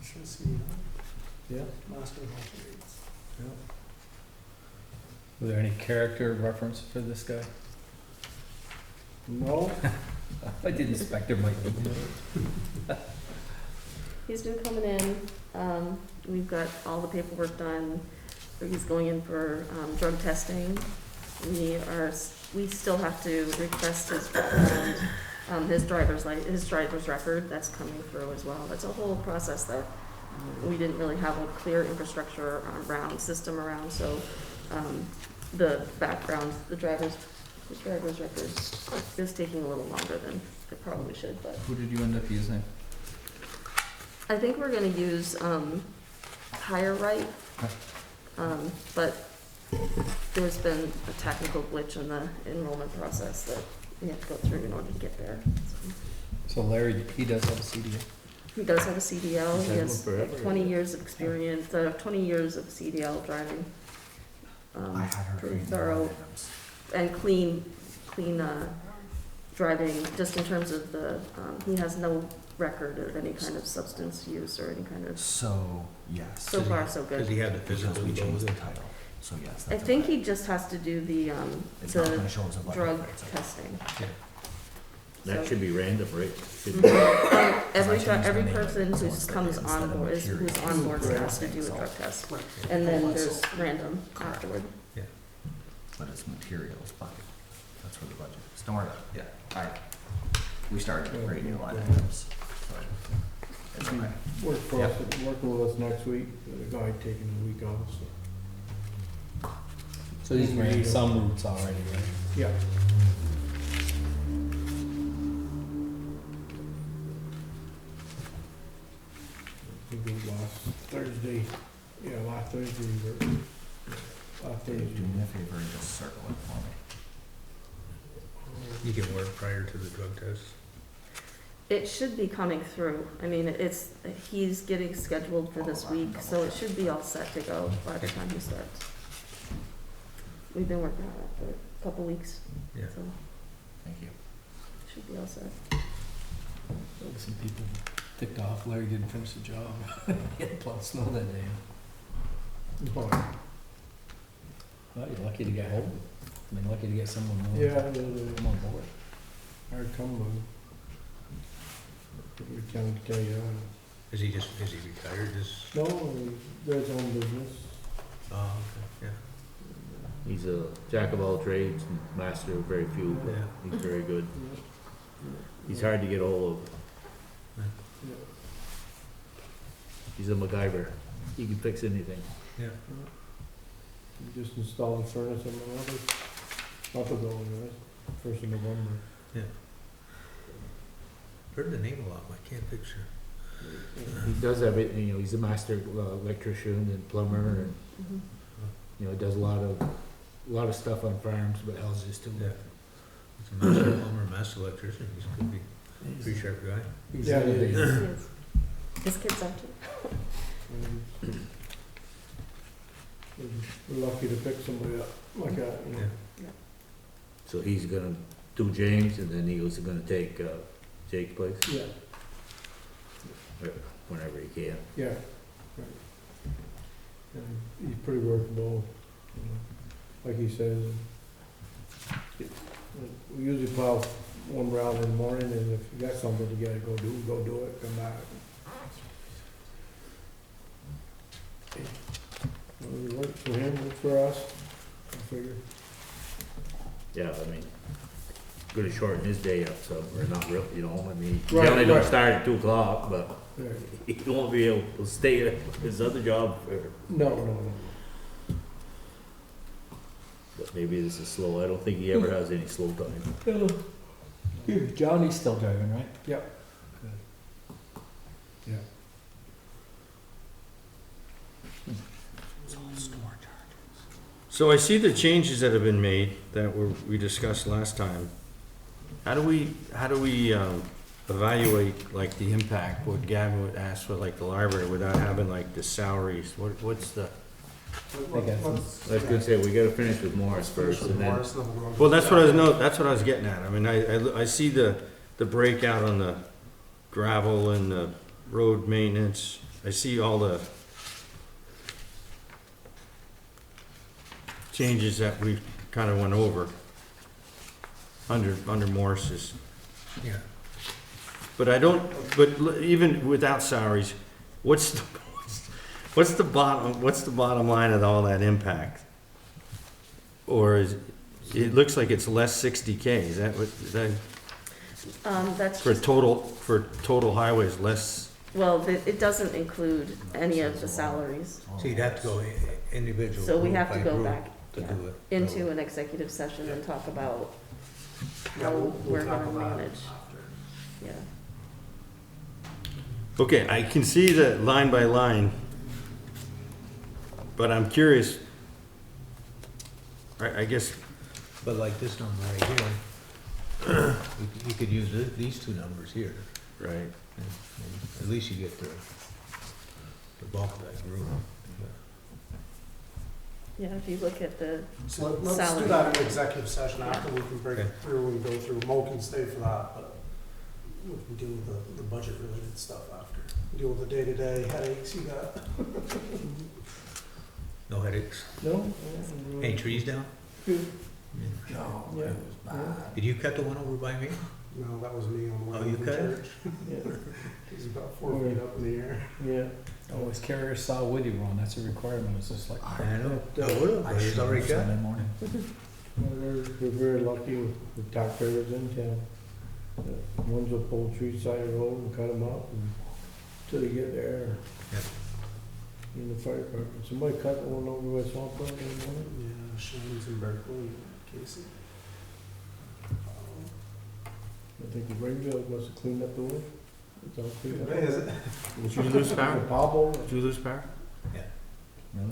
Should see, Yeah. master of all trades. Was there any character reference for this guy? No, I didn't expect there might be. He's been coming in, we've got all the paperwork done, he's going in for, drug testing. We still have to request his background, his driver's record, that's coming through as well. That's a whole process that we didn't really have a clear infrastructure system around, so, the background, the driver's record is taking a little longer than it probably should, but. Who did you end up using? I think we're gonna use, Hire Right, but there's been a technical glitch in the enrollment process that we have to go through in order to get there. So Larry, he does have a CDL. He does have a CDL, he He's had has one forever. 20 years of experience, 20 years of CDL driving. Pretty thorough and clean, driving, just in terms of the, he has no record of any kind of substance use or any kind of, So, yes. so far, so Does good. he have the physical to go with it? title, so yes. I think he just has to do the, It's not the gonna show as a drug license plate. testing. That So- should be random, right? Every person who comes on board, who's on board has to do a drug test, and then there's random afterward. But it's materials bucket, that's where the budget is. Don't worry about it. Yeah, we started with radio line items, so it's okay. working with us next week, the guy taking a week off, so. So he's ran some routes already, right? Yeah. I think it was last Thursday, last Thursday, Dave, do me a favor and just circle it for me. You can work prior to the drug test. It should be coming through. I mean, he's getting scheduled for this week, so it should be all set to go by the time he starts. We've been working on it for a couple weeks, Yeah. so Thank you. should be all set. Some people ticked off Larry didn't finish the job. He had plowed snow that day. Well, you're lucky to get hold of it. I mean, lucky to get someone more. Yeah, Come on board. hard come, we can't tell you. Is he retired? No, he does his own business. Oh, okay, He's a jack of all trades, and master of very few, but yeah. he's very good. He's hard to get hold of. He's a MacGyver. He can fix anything. Yeah. We just installed a furnace in my office, up ago, first of November. Heard the name a lot, but I can't picture. He does everything, you know, he's a master electrician and plumber, and, Mhm. you know, does a lot of stuff on farms, but houses too. Yeah. He's a master plumber, master electrician, he's could be a pretty sharp guy. He's Yeah, innovative. He is. His kids are too. We're lucky to pick somebody up like that, So he's gonna do James, and then he was gonna take Jake's place Yeah, whenever he can. yeah, right. And he's pretty workable, like he says. We usually plow one round in the morning, and if you got something you gotta go do it, come back. Well, it worked for him, worked for us, I figure. Yeah, I mean, gonna shorten his day up, so, or not real, you know, I mean, he Right, generally don't right. start at 2 o'clock, but Right. he won't be able to stay at his other job, No. but maybe this is slow, I don't think he ever has any slow time. Johnny's still driving, right? Yep. Yeah. So I see the changes that have been made that we discussed last time. How do we evaluate like the impact, what Gavin would ask for like the library without having like the salaries? What's the, I was gonna say, we gotta finish with Morris first, and then, well, that's what I was getting at. I mean, I see the breakout on the gravel and the road maintenance. I see all the changes that we kind of went over under Morris's. Yeah. But I don't, even without salaries, what's the bottom line of all that impact? Or it looks like it's less 60K, is that That's for just, total highways, less? well, it doesn't include any of the salaries. So you'd have to go individual. So we group have to by go group back To yeah, do it. into an executive session and talk about Yeah, how we'll we're talk gonna about it manage, after. yeah. Okay, I can see the line by line, but I'm curious, I guess, But like this number right here, you could use these two numbers here. right, And at least you get the bulk of that group. Yeah, if you look at the, So let's do Salary. that in executive session after we can break Okay. it through and go through. Mo can stay for that, but we can deal with the budget related stuff after. Deal with the day-to-day headaches you got. No headaches. No? Any trees down? Good. No. Yeah. Did you cut the one over by me? No, that was me on the way Oh, you from cut it? church. Yeah. He's about 4 feet up in the air. Yeah. Always carry a saw with you, Ron, that's a requirement, it's just like. I know. I would've, but it's already cut. Sunday morning. Well, we're very lucky with the taxpayers in town. Ones will pull trees side of the road and cut them up until they get there. Yep. In the fire department. Somebody cut the one over by Swamp Road in the morning. Yeah, Shane's in Berkeley, Casey. I think the Greenville must have cleaned up the way. It's all cleaned up. Is it? did you lose power? The Pobble. Did you lose power? Really?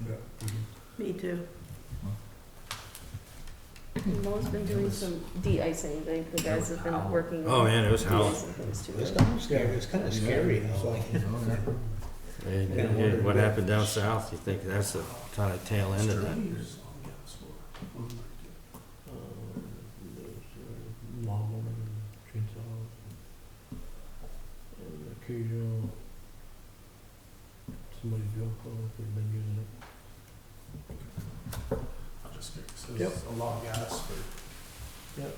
Yeah. Me too. Mo's been doing some de-icing, the guys have been working. Oh, man, it was hell. de-icing things too. It's kind of scary, it's kind of scary how, Yeah, what happened down south, you think that's the kind of tail end of that? Lawnmower, chainsaw, and occasional somebody's vehicle if they've been using it. I'm just curious. There's a lot of gas for. Yep.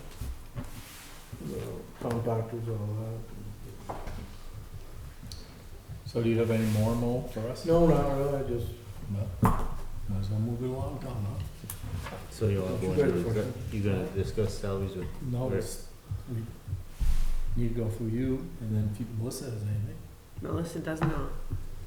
The compactors, all that. So do you have any more, Mo, for us? No, not really, I just, No. Might as well move it along, Tom, huh? so you'll have one, you gonna discuss salaries with, No, it's, we need to go through you, and then if Melissa has anything. Melissa does not.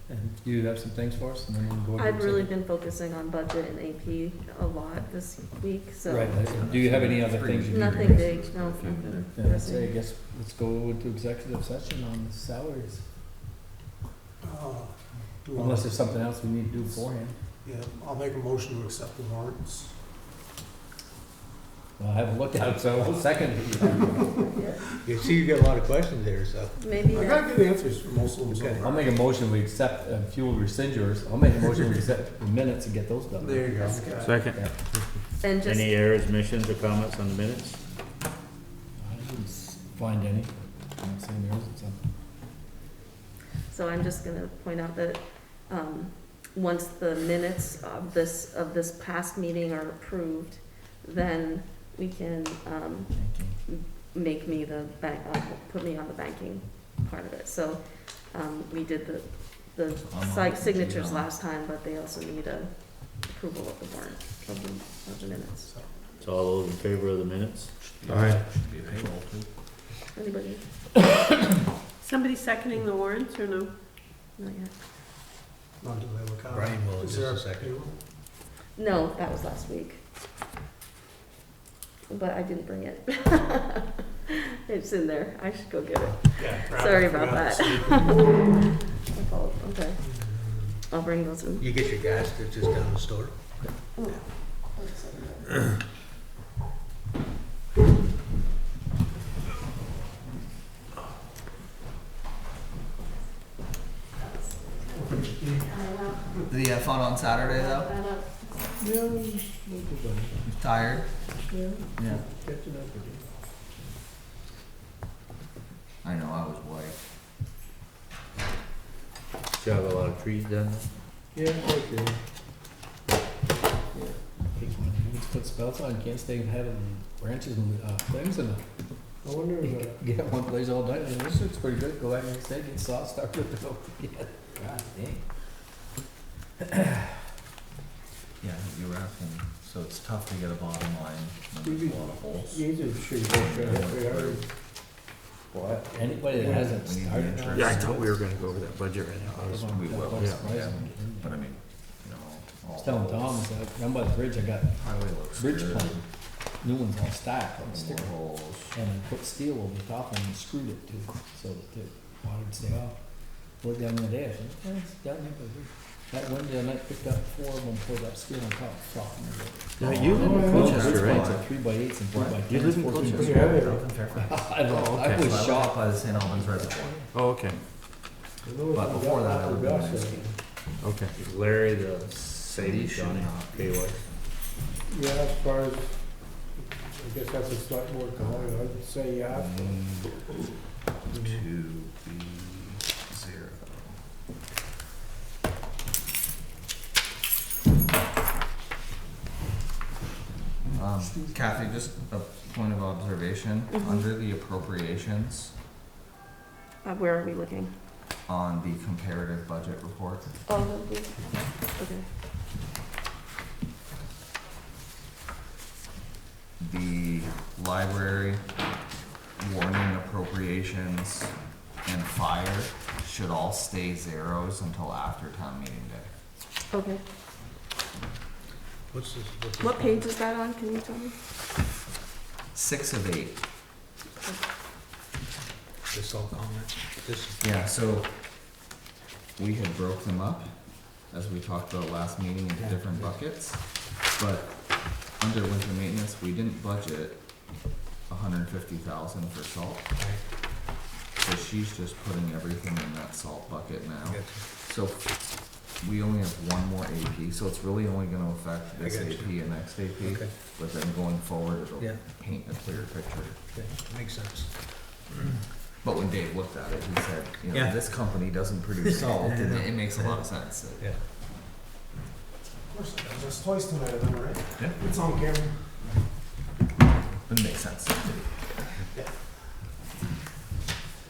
And you have some things for us, and then we'll go. into I've really executive. been focusing on budget and AP a lot this week, so. Right, do you have any other things you need? to Nothing raise? big, no, nothing. Then I'd say, I guess, let's go into executive session on the salaries, unless there's something else we need to do beforehand. Yeah, I'll make a motion to accept the warrants. Well, I haven't looked at it, so I'll second it. you see you got a lot of questions there, so. Maybe, I got good answers for most of them so Okay. far. I'll make a motion, we accept fuel rescinders, I'll make a motion, we accept the minutes and get those done. There you go. Second. and just, any errors, omissions, or comments on the minutes? I didn't find any, I'm not saying there isn't some. so I'm just gonna point out that, once the minutes of this past meeting are approved, then we can, Thank you. make me the bank, put me on the banking part of it. So, we did the site signatures last time, but they also need a approval of the warrant, of the minutes. So all those in favor of the minutes? All right. Should be a payroll too. Anybody? Somebody seconding the warrants or no? Not yet. Not until they look out. Brian will in Is just there a second. payroll? No, that was last week. But I didn't bring it. It's in there. I should go get it. Yeah. Sorry about that. Okay, I'll bring those in. You get your gas that's just down the store? The fun on Saturday though? Yeah, not too bad. You tired? Yeah, Yeah. catching up again. I know, I was white. Do you have a lot of trees down Yeah, okay. Let's put spells on, can't stay having branches and, things and, I wonder if, get up one place all night, and this looks pretty good, go back next day, get saw started to go. God dang. Yeah, you were asking, so it's tough to get a bottom line when there's a lot of holes. these are sure good. Well, anybody that hasn't We need the started. insurance. Yeah, I thought we were gonna go over that budget right now. We will, That's yeah. surprising. But I mean, you know, I all was telling Tom, holes. I said, down by the bridge, I got Highway looks bridge good. plank, new ones all stacked on More sticker. holes. And I put steel over the top and screwed it to, so that the water would stay off. Looked down the day, I said, "Eh, it's down there by the bridge." That one day, I night picked up 4 of them, pulled up steel on top, softened it. Now, you live in Oh, yeah. Colchester, It's right? like 3x8s and 4x10s. You live in 14 Colchester? Yeah, by- yeah. Up in Fairfax. I don't know, Oh, I okay. was So I live shocked. up by the St. Albans Reservoir. Oh, okay, I know But if you before got that, I the would gas be there. okay. there? Larry, the safety, Johnny, pay what? Yeah, as far as, I guess that's a slight more call, I'd say yeah. To be 0. Kathy, just a point of observation, under the appropriations Where are we looking? on the comparative budget report, Oh, okay. the library, warning appropriations, and fire should all stay zeros until after town meeting day. Okay. What's this? What page is that on? Can you tell me? 6 of 8. This all comment, this, Yeah, so we had broke them up, as we talked about last meeting, into different buckets. But under winter maintenance, we didn't budget 150,000 for salt. So she's just putting everything in that salt bucket now. I got So we only have one more AP, so it's really only gonna affect I this got AP and next AP. Okay. But then going forward, it'll Yeah. paint a clearer picture. okay, makes sense. But when Dave looked at it, he said, you know, Yeah. this company doesn't produce salt, and it makes a lot of sense. Yeah. Of course, it does. That's twice tonight, I know, right? Yeah. It's on camera. It makes sense.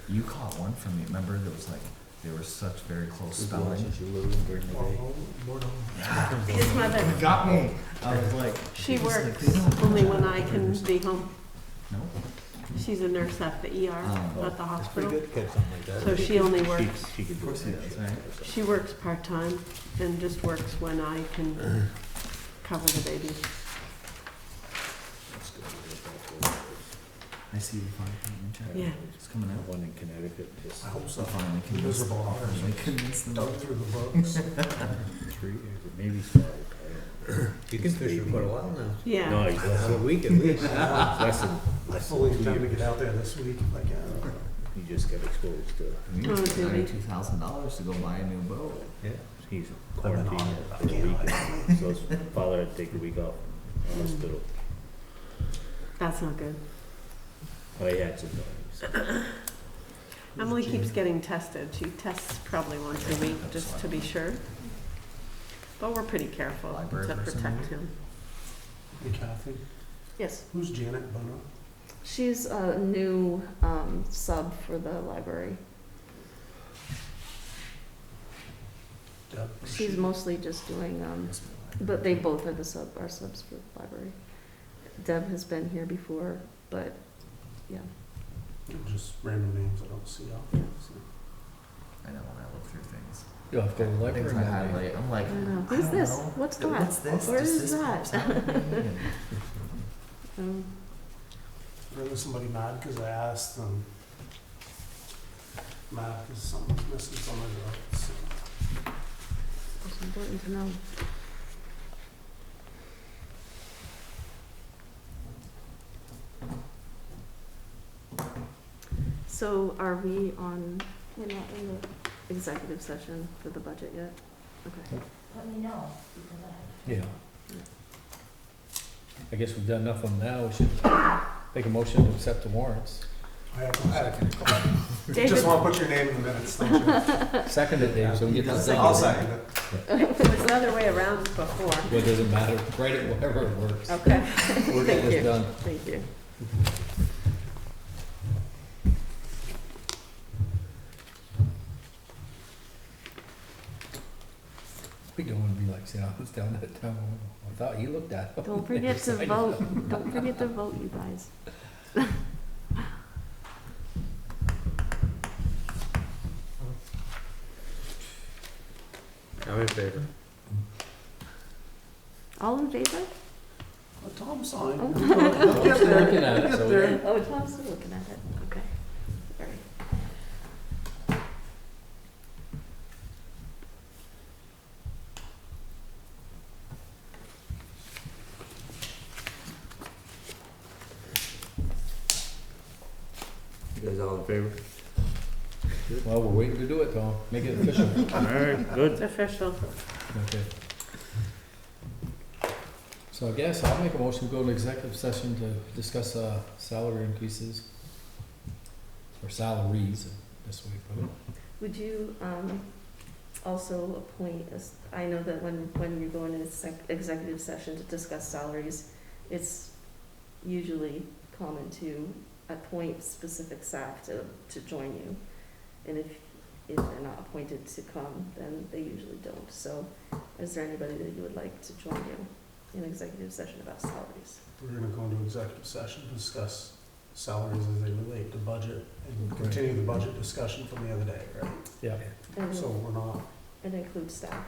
You caught one from me, remember, there was like, they were such very close spelling. You live in during the day. His mother, Got me. I was like. she it was like, works they don't- only when I can be home. No. She's a nurse at the ER at the It's pretty hospital. good to catch something like that. So she only works, She could Of do course he it. does, right? she works part-time and just works when I can cover the baby. I see the fine payment check. Yeah. It's coming out. One in Connecticut, just I hope so. So finally convinced, Miserable hours. finally convinced them. Dug through the books. 3, maybe 5. You can fish for quite a while now. Yeah. No, he's less A than, week at least. less than, I less fully than 2 intend to years. get out there this week if I can. You just got exposed to, We Oh, need do we? $92,000 to go buy a new boat. Yeah. he's I've been on quarantined it, but I for a can't. week. So his father had to take a week off hospital. That's not good. But he had some dogs. Emily keeps getting tested. She tests probably once a week just to be sure. But we're pretty careful Library to person, protect maybe? him. Hey Kathy, Yes. who's Janet Bono? She's a new, sub for the library. Deb, She's mostly just doing, but they both are are subs for the library. Deb has been here before, but, yeah. just random names I don't see often, so. I know when I look through things. You'll have to go to the Things I library. highlight, I'm like, I don't know. I Who's don't this? know. What's that? What's this? Where Does is this that? pop out at me? And- Um, Or was somebody mad because I asked them? Mad because someone's missing some of the, so. It's important to know. So are we on, we're not in the executive session for the budget yet? Okay. Let me know, because I Yeah. I guess we've done enough of them now, we should make a motion to accept the warrants. I have David? just want to put your name in the minutes, don't you? Second it, Dave, so we can get to the I'll second. second it. There's another way around before. Well, it doesn't matter, write it whatever it works. Okay. We're getting this done. Thank you. We don't want to be like, say, I was down that town, I thought you looked at it. Don't forget to vote. Don't forget to vote, you guys. I'm in favor. All in favor? Tom signed. Oh. We're still looking at it, so we- Oh, Tom's still looking at it. Okay. All right. You guys all in favor? well, we're waiting to do it, Tom, make it official. All right, good. It's official. Okay. So I guess I'll make a motion to go to executive session to discuss, salary increases. Or salaries, this way to put it. Would you, also appoint us, I know that when you go into executive session to discuss salaries, it's usually common to appoint specific staff to join you. And if they're not appointed to come, then they usually don't. So is there anybody that you would like to join you in executive session about salaries? We're gonna go into executive session to discuss salaries as they relate to budget and continue the budget discussion from the other day, right? Yeah. And So we're not include staff.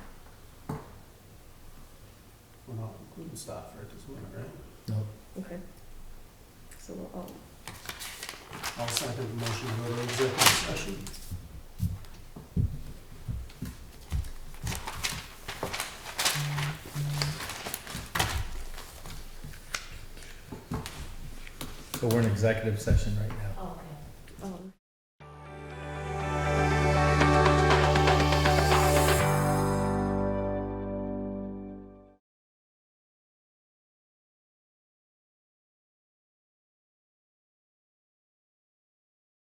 including staff right this minute, right? No. Okay. So we'll all, I'll second the motion to go to executive session. So we're in executive session right now.